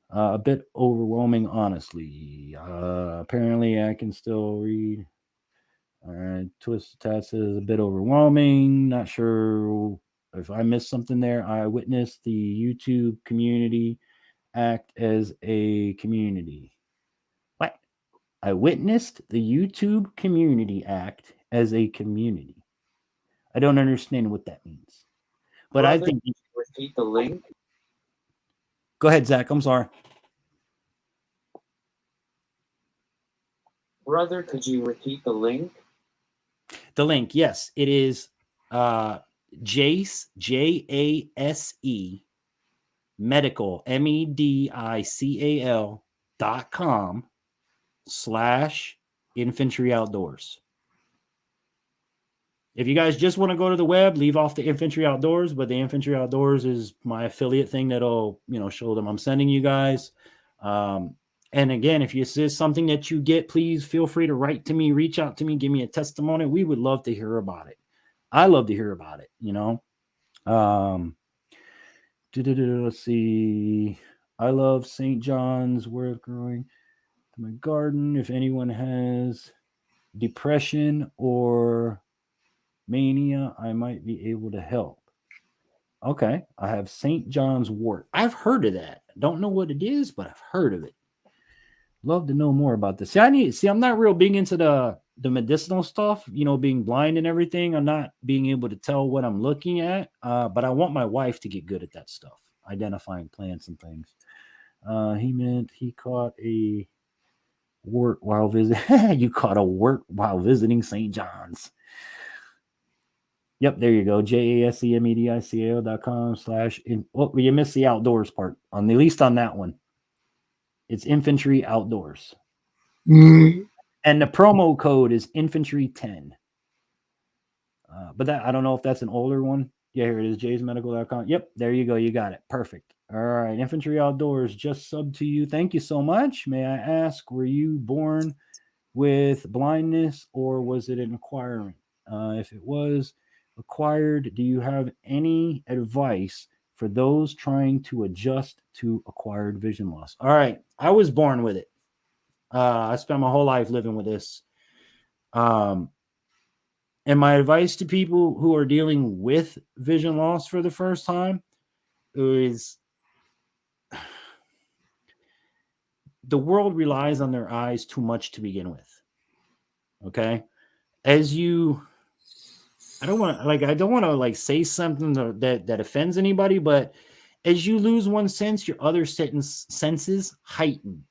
A bit overwhelming, honestly. Apparently I can still read. All right, Twisted Tat says a bit overwhelming. Not sure if I missed something there. I witnessed the YouTube community act as a community. What? I witnessed the YouTube community act as a community. I don't understand what that means. But Brother, I think... can you repeat the link? Go ahead, Zach. I'm sorry. Brother, could you repeat the link? The link, yes, it is Jase, Jase medical, medical.com/infantry outdoors. If you guys just want to go to the web, leave off the infantry outdoors, but the infantry outdoors is my affiliate thing that'll, show them I'm sending you guys. And again, if this is something that you get, please feel free to write to me, reach out to me, give me a testimony. We would love to hear about it. I love to hear about it, Let's see. I love St. John's wort growing in my garden. If anyone has depression or mania, I might be able to help. Okay. I have St. John's wort. I've heard of that. Don't know what it is, but I've heard of it. Love to know more about this. I'm not real big into the medicinal stuff, being blind and everything. I'm not being able to tell what I'm looking at, but I want my wife to get good at that stuff, identifying plants and things. He meant he caught a wort while visiting. You caught a wort while visiting St. John's. Yep, there you go. JaseMedical.com/. Oh, you missed the outdoors part, at least on that one. It's infantry outdoors. And the promo code is infantry10. But that, I don't know if that's an older one. Yeah, here it is, JaseMedical.com. Yep, there you go. You got it. Perfect. All right. Infantry outdoors, just subbed to you. Thank you so much. May I ask, were you born with blindness or was it an acquirement? If it was acquired, do you have any advice for those trying to adjust to acquired vision loss? All right. I was born with it. I spent my whole life living with this. And my advice to people who are dealing with vision loss for the first time is the world relies on their eyes too much to begin with. Okay? As you I don't want to say something that offends anybody, but as you lose one sense, your other senses heighten.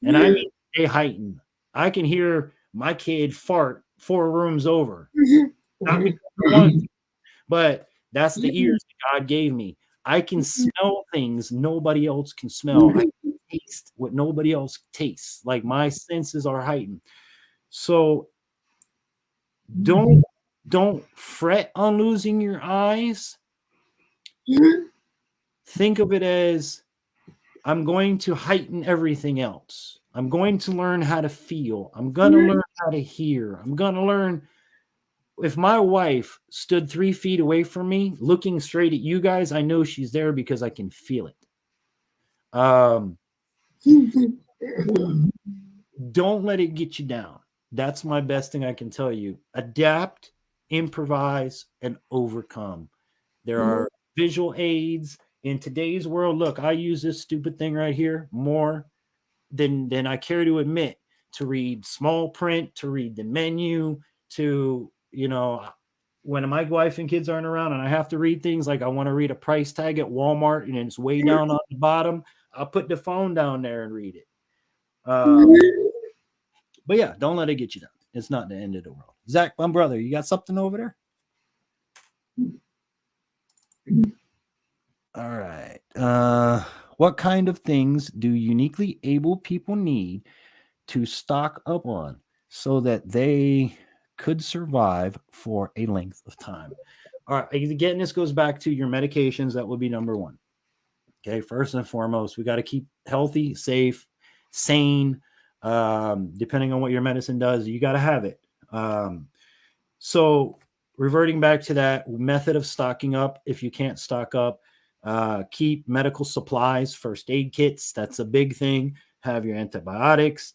And I mean they heighten. I can hear my kid fart 4 rooms over. Not because I want to, but that's the ears that God gave me. I can smell things nobody else can smell. I can taste what nobody else tastes. Like my senses are heightened. So don't fret on losing your eyes. Think of it as I'm going to heighten everything else. I'm going to learn how to feel. I'm going to learn how to hear. I'm going to learn. If my wife stood 3 feet away from me, looking straight at you guys, I know she's there because I can feel it. Don't let it get you down. That's my best thing I can tell you. Adapt, improvise, and overcome. There are visual aids in today's world. Look, I use this stupid thing right here more than I care to admit, to read small print, to read the menu, to, when my wife and kids aren't around and I have to read things, like I want to read a price tag at Walmart and it's way down on the bottom, I'll put the phone down there and read it. But yeah, don't let it get you down. It's not the end of the world. Zach, my brother, you got something over there? All right. What kind of things do uniquely able people need to stock up on so that they could survive for a length of time? All right. Again, this goes back to your medications. That would be number one. Okay. First and foremost, we got to keep healthy, safe, sane. Depending on what your medicine does, you got to have it. So reverting back to that method of stocking up, if you can't stock up, keep medical supplies, first aid kits. That's a big thing. Have your antibiotics.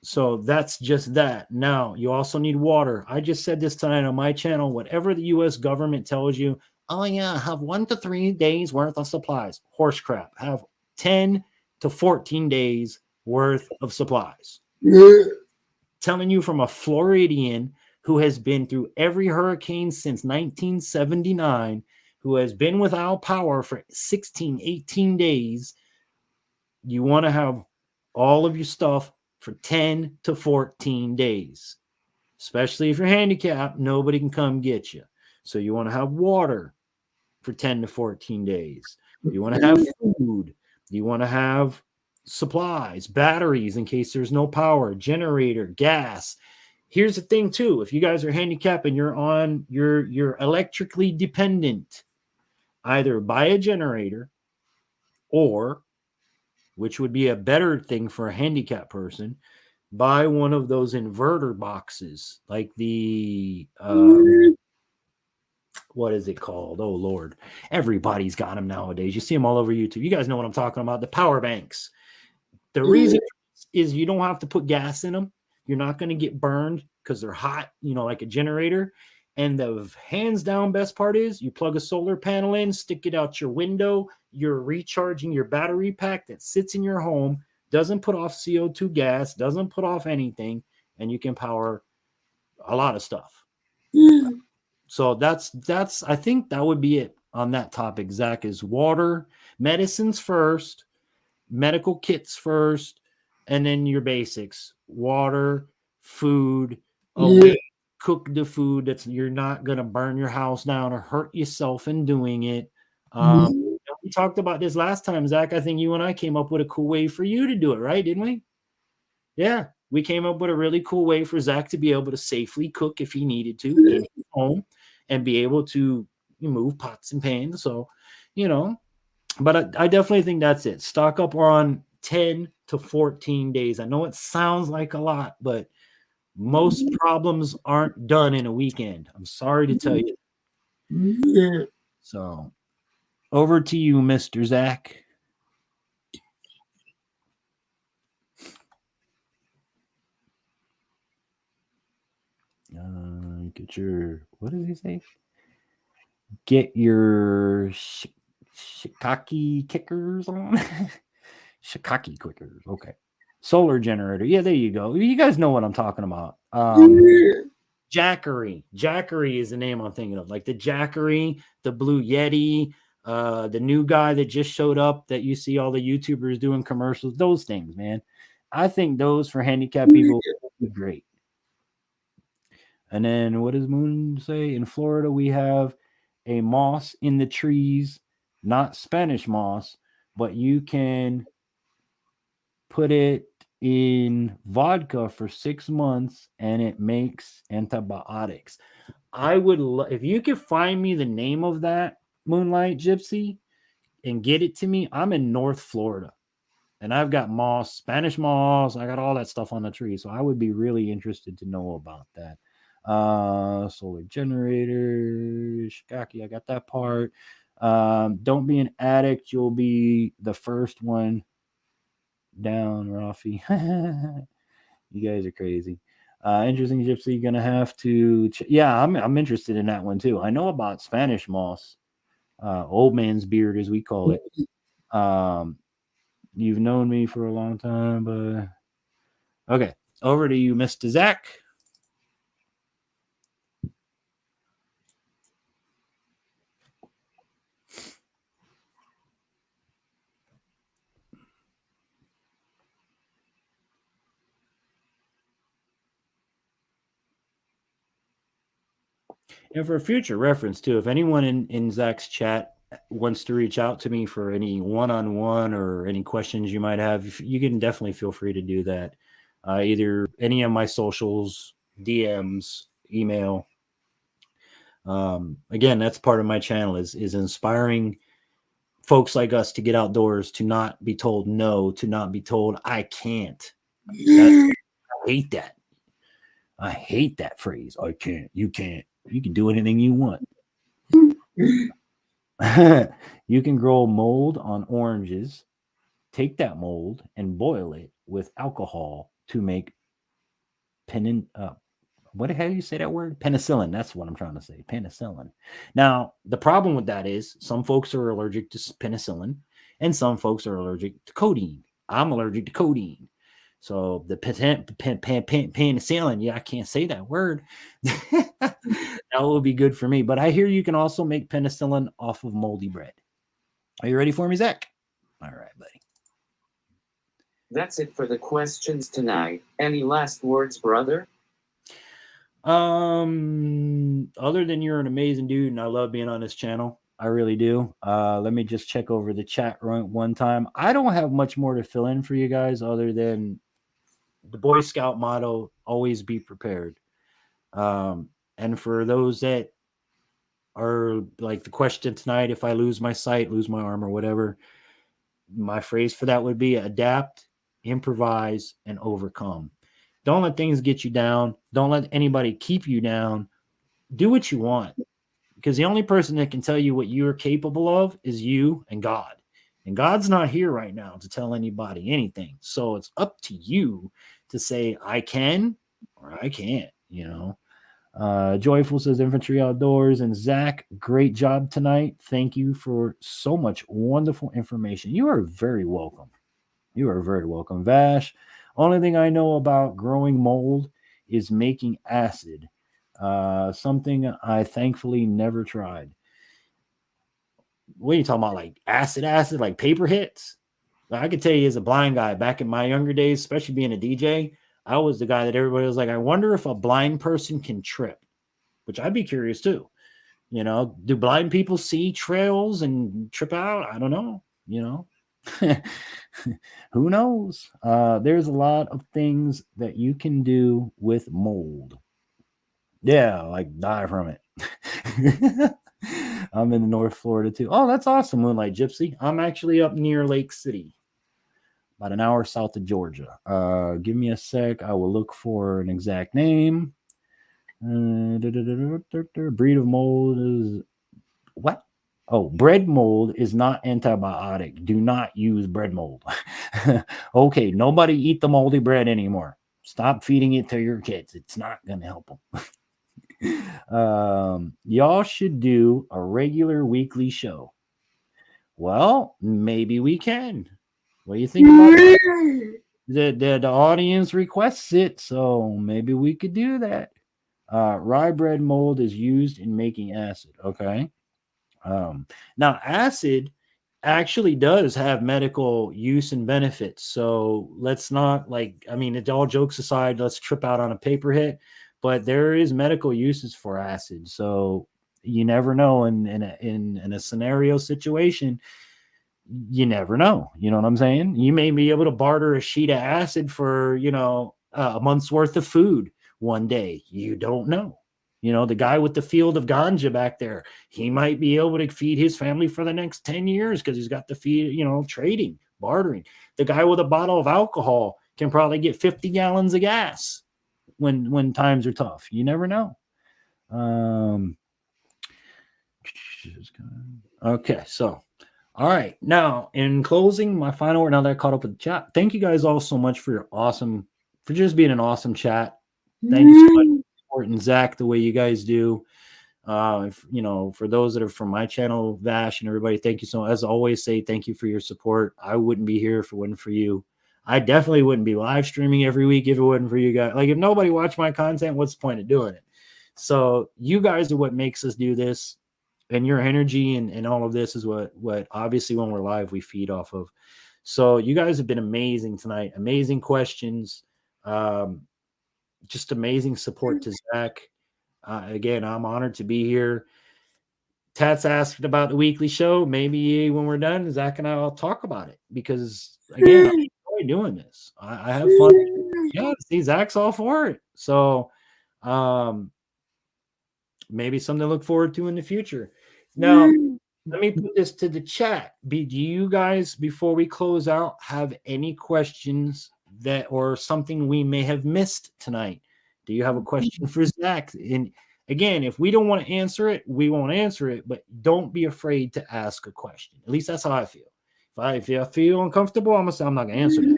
So that's just that. Now, you also need water. I just said this tonight on my channel. Whatever the U.S. government tells you, oh yeah, have 1 to 3 days worth of supplies. Horse crap. Have 10 to 14 days worth of supplies. Telling you from a Floridian who has been through every hurricane since 1979, who has been without power for 16, 18 days, you want to have all of your stuff for 10 to 14 days. Especially if you're handicapped, nobody can come get you. So you want to have water for 10 to 14 days. You want to have food. You want to have supplies, batteries in case there's no power, generator, gas. Here's the thing too. If you guys are handicapped and you're electrically dependent, either buy a generator or, which would be a better thing for a handicapped person, buy one of those inverter boxes, like the what is it called? Oh Lord, everybody's got them nowadays. You see them all over YouTube. You guys know what I'm talking about. The power banks. The reason is you don't have to put gas in them. You're not going to get burned because they're hot, like a generator. And the hands down best part is you plug a solar panel in, stick it out your window. You're recharging your battery pack that sits in your home, doesn't put off CO2 gas, doesn't put off anything, and you can power a lot of stuff. So that's I think that would be it on that topic, Zach, is water, medicines first, medical kits first, and then your basics: water, food, a way to cook the food that's you're not gonna burn your house down or hurt yourself in doing it. We talked about this last time, Zach. I think you and I came up with a cool way for you to do it, right? Didn't we? Yeah, we came up with a really cool way for Zach to be able to safely cook if he needed to in his home and be able to move pots and pans. So, but I definitely think that's it. Stock up on 10 to 14 days. I know it sounds like a lot, but most problems aren't done in a weekend. I'm sorry to tell you. So, over to you, Mr. Zach. Get your, what does he say? Get your shiitake kickers on. Shiitake quickers. Okay. Solar generator. Yeah, there you go. You guys know what I'm talking about. ʍ. ʍ is the name I'm thinking of. Like the ʍ, the Blue Yeti, the new guy that just showed up that you see all the YouTubers doing commercials. Those things, man. I think those for handicapped people would be great. And then what does Moon say? In Florida, we have a moss in the trees, not Spanish moss, but you can put it in vodka for 6 months and it makes antibiotics. I would if you could find me the name of that, Moonlight Gypsy, and get it to me. I'm in North Florida and I've got moss, Spanish moss. I got all that stuff on the tree. So I would be really interested to know about that. Solar generator, Shikaki, I got that part. Don't be an addict. You'll be the first one down, Rafi. You guys are crazy. Interesting, Gypsy. Gonna have to. Yeah, I'm interested in that one too. I know about Spanish moss, old man's beard, as we call it. You've known me for a long time, but okay. Over to you, Mr. Zach. And for future reference too, if anyone in Zach's chat wants to reach out to me for any one-on-one or any questions you might have, you can definitely feel free to do that. Either any of my socials, DMs, email. Again, that's part of my channel is inspiring folks like us to get outdoors, to not be told no, to not be told I can't. I hate that. I hate that phrase. I can't. You can't. You can do anything you want. You can grow mold on oranges. Take that mold and boil it with alcohol to make what the hell do you say that word? Penicillin. That's what I'm trying to say. Penicillin. Now, the problem with that is some folks are allergic to penicillin and some folks are allergic to codeine. I'm allergic to codeine. So the penicillin, yeah, I can't say that word. That will be good for me. But I hear you can also make penicillin off of moldy bread. Are you ready for me, Zach? All right, buddy. That's it for the questions tonight. Any last words, brother? Other than you're an amazing dude and I love being on this channel. I really do. Let me just check over the chat one time. I don't have much more to fill in for you guys other than the Boy Scout motto, always be prepared. And for those that are like the question tonight, if I lose my sight, lose my arm or whatever, my phrase for that would be adapt, improvise, and overcome. Don't let things get you down. Don't let anybody keep you down. Do what you want, because the only person that can tell you what you're capable of is you and God. And God's not here right now to tell anybody anything. So it's up to you to say, I can or I can't, you know. Joyful says Infantry Outdoors. And Zach, great job tonight. Thank you for so much wonderful information. You are very welcome. You are very welcome. Vash, only thing I know about growing mold is making acid. Something I thankfully never tried. What are you talking about? Like acid, like paper hits? I could tell you as a blind guy back in my younger days, especially being a DJ, I was the guy that everybody was like, I wonder if a blind person can trip, which I'd be curious too. You know, do blind people see trails and trip out? I don't know, you know. Who knows? There's a lot of things that you can do with mold. Yeah, like die from it. I'm in North Florida too. Oh, that's awesome, Moonlight Gypsy. I'm actually up near Lake City, about an hour south of Georgia. Give me a sec. I will look for an exact name. Breed of mold is what? Oh, bread mold is not antibiotic. Do not use bread mold. Okay, nobody eat the moldy bread anymore. Stop feeding it to your kids. It's not going to help them. Y'all should do a regular weekly show. Well, maybe we can. What do you think about that? The audience requests it, so maybe we could do that. Rye bread mold is used in making acid. Okay. Now, acid actually does have medical use and benefits. So let's not it's all jokes aside, let's trip out on a paper hit, but there is medical uses for acid. So you never know in a scenario situation, you never know. You know what I'm saying? You may be able to barter a sheet of acid for, a month's worth of food one day. You don't know. The guy with the field of г รয back there, he might be able to feed his family for the next 10 years because he's got the feed, trading, bartering. The guy with a bottle of alcohol can probably get 50 gallons of gas when times are tough. You never know. Okay, so all right. Now, in closing, my final word, now that I caught up with the chat, thank you guys all so much for just being an awesome chat. Thank you so much for supporting Zach the way you guys do. For those that are from my channel, Vash and everybody, thank you so much. As I always say, thank you for your support. I wouldn't be here if it wasn't for you. I definitely wouldn't be live streaming every week if it wasn't for you guys. Like, if nobody watched my content, what's the point of doing it? So you guys are what makes us do this. And your energy and all of this is what obviously when we're live, we feed off of. So you guys have been amazing tonight. Amazing questions. Just amazing support to Zach. Again, I'm honored to be here. Tats asked about the weekly show. Maybe when we're done, Zach and I will talk about it because, again, I enjoy doing this. I have fun. Yeah, see, Zach's all for it. So maybe something to look forward to in the future. Now, let me put this to the chat. Do you guys, before we close out, have any questions or something we may have missed tonight? Do you have a question for Zach? And again, if we don't want to answer it, we won't answer it, but don't be afraid to ask a question. At least that's how I feel. If I feel uncomfortable, I'm going to say I'm not going to answer that.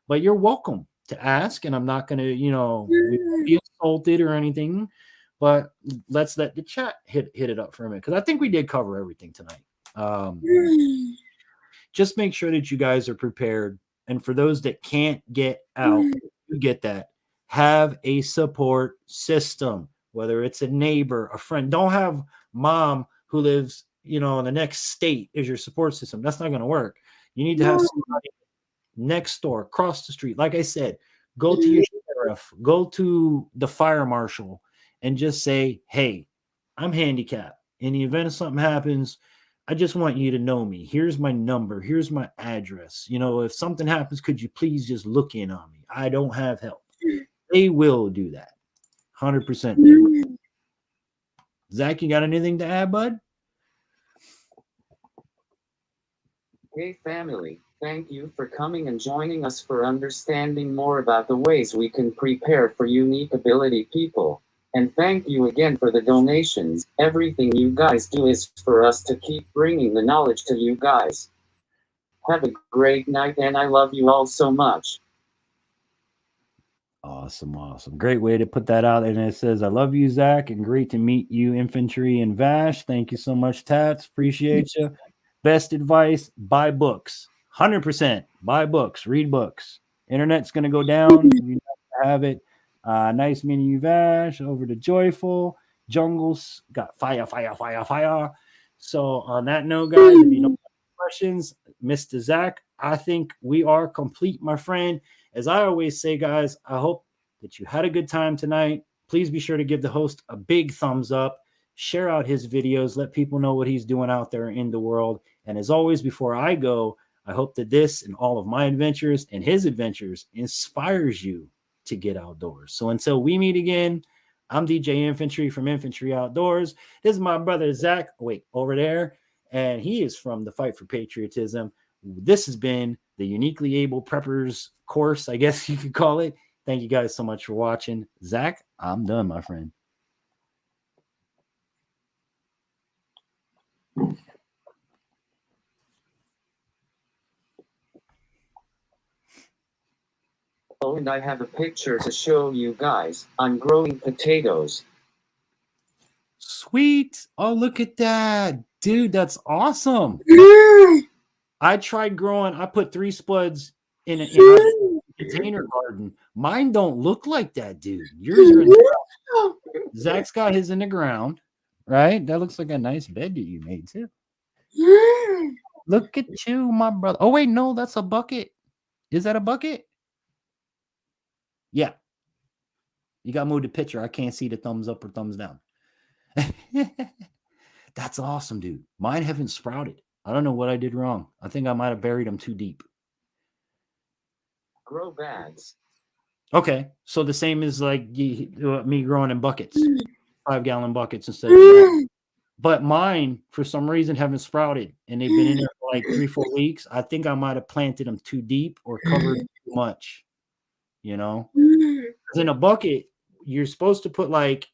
But you're welcome to ask, and I'm not going to, be insulted or anything. But let's let the chat hit it up for a minute, because I think we did cover everything tonight. Just make sure that you guys are prepared. And for those that can't get out, you get that. Have a support system, whether it's a neighbor, a friend. Don't have mom who lives, in the next state as your support system. That's not going to work. You need to have somebody next door, across the street. Like I said, go to your sheriff, go to the fire marshal, and just say, hey, I'm handicapped. In the event of something happens, I just want you to know me. Here's my number. Here's my address. If something happens, could you please just look in on me? I don't have help. They will do that. 100%. Zach, you got anything to add, bud? Hey, family. Thank you for coming and joining us for understanding more about the ways we can prepare for unique ability people. And thank you again for the donations. Everything you guys do is for us to keep bringing the knowledge to you guys. Have a great night, and I love you all so much. Awesome. Great way to put that out. And it says, I love you, Zach, and great to meet you, Infantry and Vash. Thank you so much, Tats. Appreciate you. Best advice, buy books. 100%. Buy books. Read books. Internet's going to go down. You have it. Nice meeting you, Vash. Over to Joyful. Jungles got fire. So on that note, guys, if you don't have questions, Mr. Zach, I think we are complete, my friend. As I always say, guys, I hope that you had a good time tonight. Please be sure to give the host a big thumbs up. Share out his videos. Let people know what he's doing out there in the world. And as always, before I go, I hope that this and all of my adventures and his adventures inspires you to get outdoors. So until we meet again, I'm DJ Infantry from Infantry Outdoors. This is my brother, Zach, over there. And he is from the Fight for Patriotism. This has been the Uniquely Able Preppers course, I guess you could call it. Thank you guys so much for watching. Zach, I'm done, my friend. Oh, and I have a picture to show you guys. I'm growing potatoes. Sweet. Oh, look at that. Dude, that's awesome. I tried growing, I put 3 spuds in a container garden. Mine don't look like that, dude. Yours are in the ground. Zach's got his in the ground, right? That looks like a nice bed that you made too. Look at you, my brother. Oh, wait, no, that's a bucket. Is that a bucket? Yeah. You got to move the picture. I can't see the thumbs up or thumbs down. That's awesome, dude. Mine haven't sprouted. I don't know what I did wrong. I think I might have buried them too deep. Grow bags. Okay, so the same as like me growing in buckets, 5-gallon buckets instead of that. But mine, for some reason, haven't sprouted, and they've been in there for like 3-4 weeks. I think I might have planted them too deep or covered too much, you know? 'Cause in a bucket, you're supposed to put like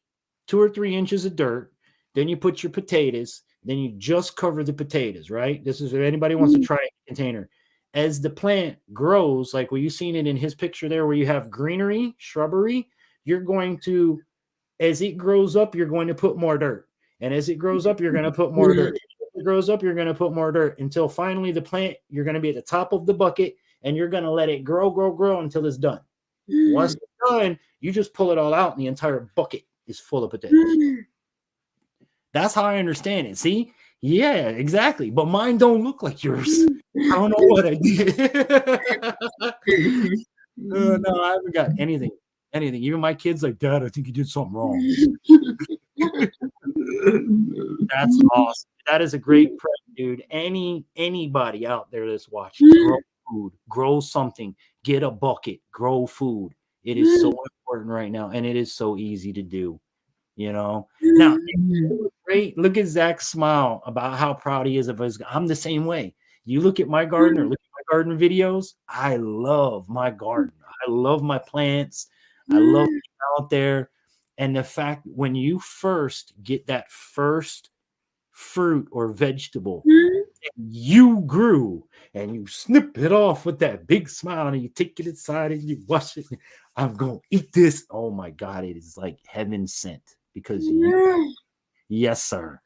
2 or 3 inches of dirt, then you put your potatoes, then you just cover the potatoes, right? This is if anybody wants to try a container. As the plant grows, like you've seen it in his picture there where you have greenery, shrubbery, you're going to, as it grows up, you're going to put more dirt. And as it grows up, you're going to put more dirt. As it grows up, you're going to put more dirt until finally the plant, you're going to be at the top of the bucket and you're going to let it grow, grow, grow until it's done. Once it's done, you just pull it all out and the entire bucket is full of potatoes. That's how I understand it. See? Yeah, exactly. But mine don't look like yours. I don't know what I did. No, I haven't got anything. Even my kids like, Dad, I think you did something wrong. That's awesome. That is a great prep, dude. Anybody out there that's watching, grow food, grow something, get a bucket, grow food. It is so important right now, and it is so easy to do. You know, now great. Look at Zach's smile about how proud he is of us. I'm the same way. You look at my garden or look at my garden videos. I love my garden. I love my plants. I love being out there. And the fact when you first get that first fruit or vegetable you grew and you snip it off with that big smile and you take it inside and you wash it. I'm going to eat this. Oh my God. It is like heaven sent because yes, sir.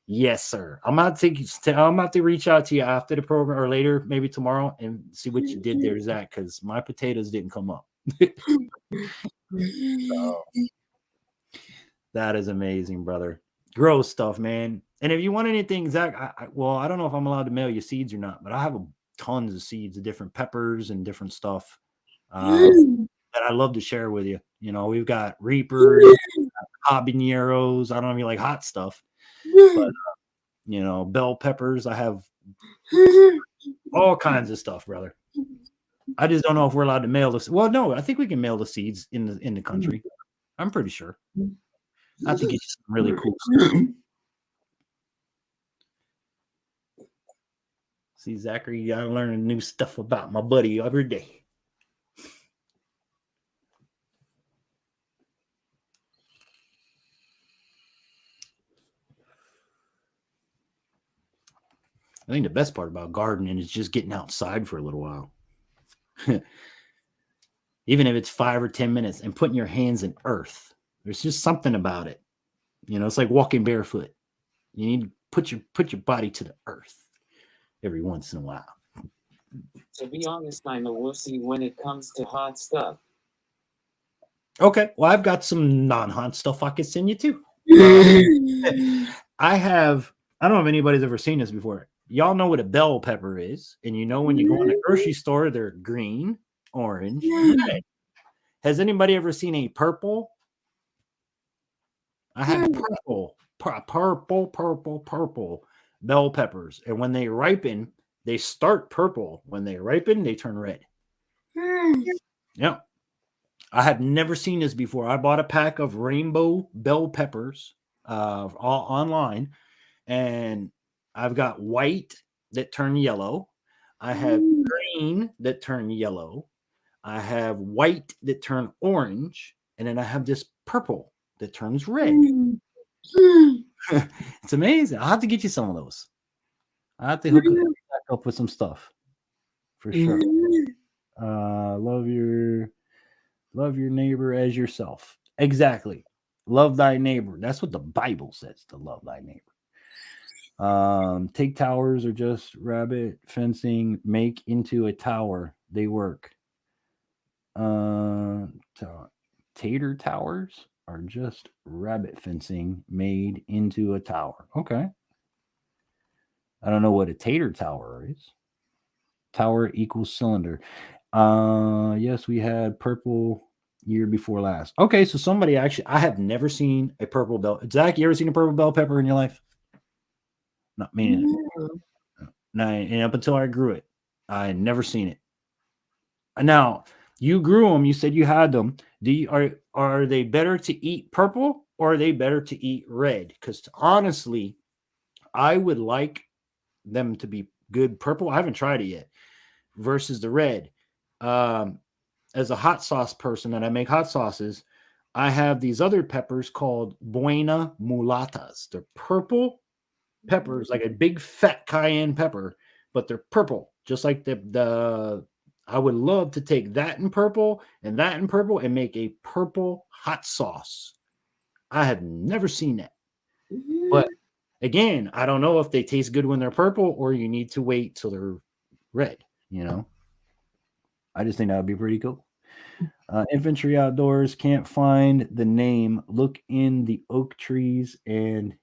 Yes, sir. I'm about to reach out to you after the program or later, maybe tomorrow, and see what you did there, Zach, because my potatoes didn't come up. So, that is amazing, brother. Grow stuff, man. And if you want anything, Zach, I don't know if I'm allowed to mail you seeds or not, but I have tons of seeds of different peppers and different stuff that I love to share with you. You know, we've got reapers, habaneros. I don't know if you like hot stuff, but you know, bell peppers. I have all kinds of stuff, brother. I just don't know if we're allowed to mail this. Well, no, I think we can mail the seeds in the country. I'm pretty sure. I think it's some really cool stuff. See, Zachary, I'm learning new stuff about my buddy every day. I think the best part about gardening is just getting outside for a little while. Even if it's 5 or 10 minutes and putting your hands in earth. There's just something about it. You know, it's like walking barefoot. You need to put your body to the earth every once in a while. To be honest, I'm a wussy when it comes to hot stuff. Okay, well, I've got some non-hot stuff I could send you too. I don't know if anybody's ever seen this before. Y'all know what a bell pepper is, and you know when you go in the grocery store, they're green, orange, red. Has anybody ever seen a purple? I have purple bell peppers, and when they ripen, they start purple. When they ripen, they turn red. Yeah. I have never seen this before. I bought a pack of rainbow bell peppers online, and I've got white that turn yellow. I have green that turn yellow. I have white that turn orange, and then I have this purple that turns red. It's amazing. I'll have to get you some of those. I have to hook it back up with some stuff for sure. Love your neighbor as yourself. Exactly. Love thy neighbor. That's what the Bible says, to love thy neighbor. Take towers or just rabbit fencing, make into a tower. They work. Tater towers are just rabbit fencing made into a tower. Okay. I don't know what a tater tower is. Tower equals cylinder. Yes, we had purple year before last. Okay, so somebody actually, I have never seen a purple bell. Zach, you ever seen a purple bell pepper in your life? Not me. No, and up until I grew it, I had never seen it. Now, you grew them. You said you had them. Are they better to eat purple or are they better to eat red? Because honestly, I would like them to be good purple. I haven't tried it yet. Versus the red. As a hot sauce person, and I make hot sauces, I have these other peppers called buena mulatas. They're purple peppers, like a big fat cayenne pepper, but they're purple, just like the I would love to take that in purple and that in purple and make a purple hot sauce. I have never seen that. But again, I don't know if they taste good when they're purple or you need to wait till they're red, you know. I just think that would be pretty cool. Infantry Outdoors, can't find the name. Look in the oak trees and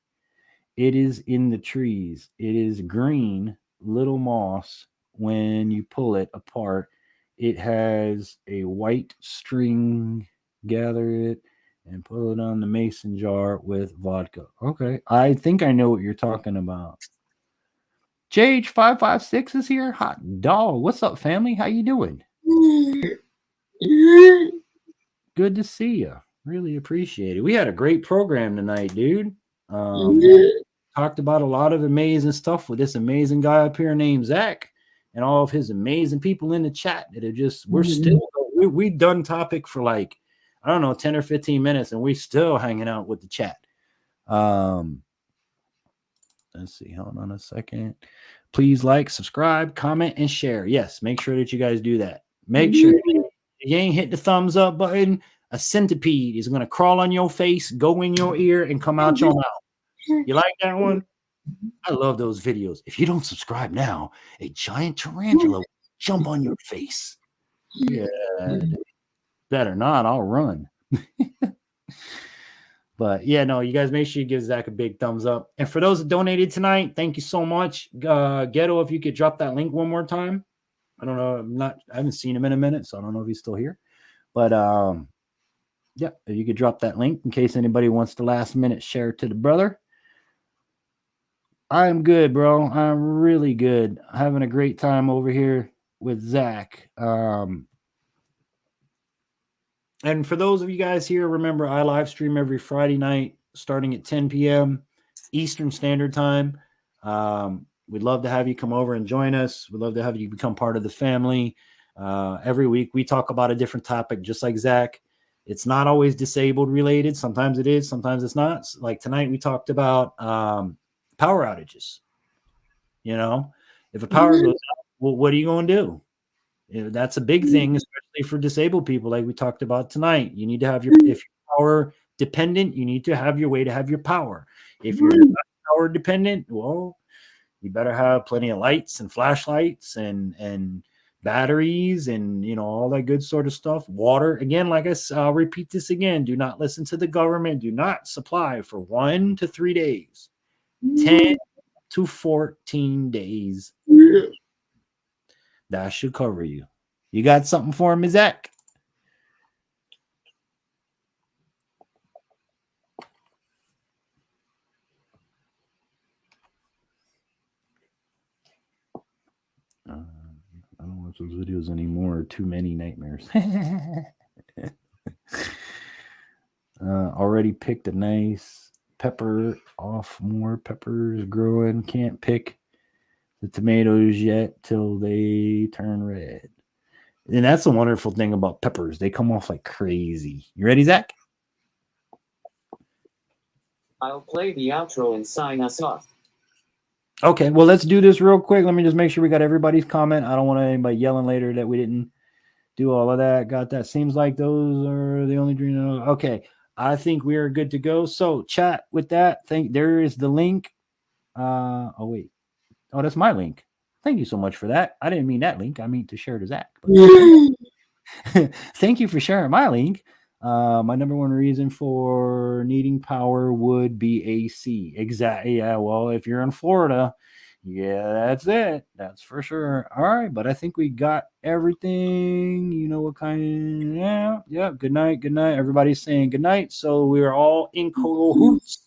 it is in the trees. It is green, little moss. When you pull it apart, it has a white string. Gather it and put it on the mason jar with vodka. Okay, I think I know what you're talking about. JH556 is here. Hot dog. What's up, family? How you doing? Good to see you. Really appreciate it. We had a great program tonight, dude. Talked about a lot of amazing stuff with this amazing guy up here named Zach and all of his amazing people in the chat that are just, we've done topic for like, I don't know, 10 or 15 minutes and we still hanging out with the chat. Let's see. Hold on a second. Please like, subscribe, comment, and share. Yes, make sure that you guys do that. Make sure you ain't hit the thumbs up button. A centipede is going to crawl on your face, go in your ear, and come out your mouth. You like that one? I love those videos. If you don't subscribe now, a giant tarantula will jump on your face. Yeah. Better not. I'll run. But yeah, no, you guys make sure you give Zach a big thumbs up. And for those that donated tonight, thank you so much. Ghetto, if you could drop that link one more time. I don't know. I haven't seen him in a minute, so I don't know if he's still here. But yeah, if you could drop that link in case anybody wants to last minute share to the brother. I'm good, bro. I'm really good. Having a great time over here with Zach. And for those of you guys here, remember I live stream every Friday night starting at 10 p.m. Eastern Standard Time. We'd love to have you come over and join us. We'd love to have you become part of the family. Every week we talk about a different topic, just like Zach. It's not always disabled related. Sometimes it is, sometimes it's not. Like tonight we talked about power outages. You know, if a power goes out, well, what are you going to do? That's a big thing, especially for disabled people, like we talked about tonight. You need to have if you're power dependent, you need to have your way to have your power. If you're not power dependent, well, you better have plenty of lights and flashlights and batteries and, you know, all that good sort of stuff. Water. Again, like I'll repeat this again. Do not listen to the government. Do not supply for 1 to 3 days. 10 to 14 days. That should cover you. You got something for me, Zach? I don't watch those videos anymore. Too many nightmares. Already picked a nice pepper off. More peppers growing. Can't pick the tomatoes yet till they turn red. And that's the wonderful thing about peppers. They come off like crazy. You ready, Zach? I'll play the outro and sign us off. Okay, well, let's do this real quick. Let me just make sure we got everybody's comment. I don't want anybody yelling later that we didn't do all of that. Got that. Seems like those are the only dream. Okay. I think we are good to go. So chat with that. There is the link. Oh wait. Oh, that's my link. Thank you so much for that. I didn't mean that link. I mean to share to Zach. But thank you for sharing my link. My number one reason for needing power would be AC. Exactly. Yeah. Well, if you're in Florida, yeah, that's it. That's for sure. All right, but I think we got everything. You know what kind? Yeah. Good night. Good night. Everybody's saying good night. So we are all in cahoots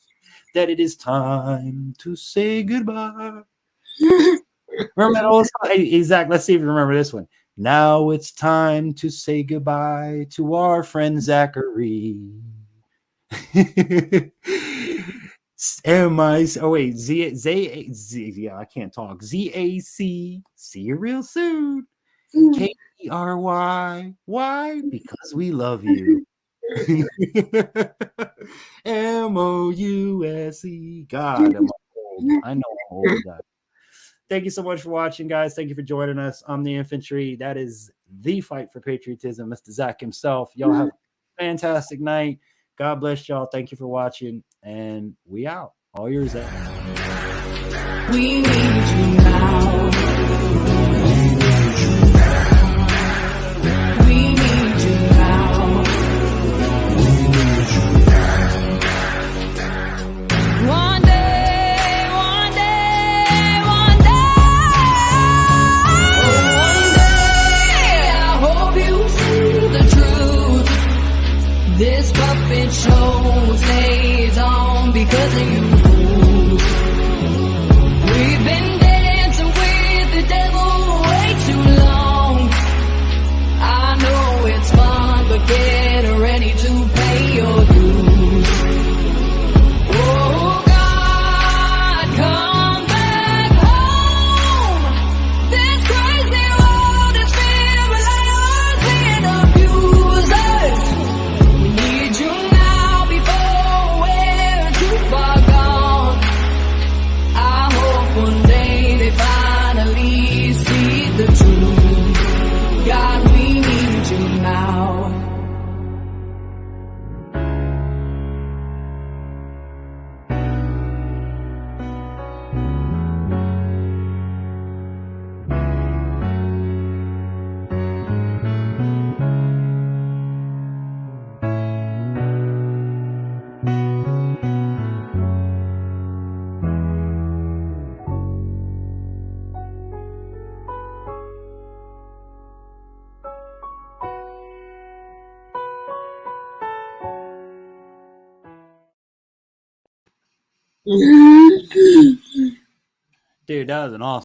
that it is time to say goodbye. Remember that old song? Hey, Zach, let's see if you remember this one. Now it's time to say goodbye to our friend Zachary. Yeah, I can't talk. ZAC. See you real soon. KERY. Why? Because we love you. MOUSE. God, am I old? I know I'm old, guys. Thank you so much for watching, guys. Thank you for joining us. I'm the Infantry. That is the Fight for Patriotism, Mr. Zach himself. Y'all have a fantastic night. God bless y'all. Thank you for watching. And we out. All yours, Zach. We need you now. We need you now. One day, one day, one day, I hope you see the truth. This puppet show stays on because of you. We've been dancing with the devil way too long. I know it's fun, but get ready to pay your dues. Oh God, come back home. This crazy world is filled with liars and abusers. We need you now before we're too far gone. I hope one day they finally see the truth. God, we need you now. Dude, that was an awesome.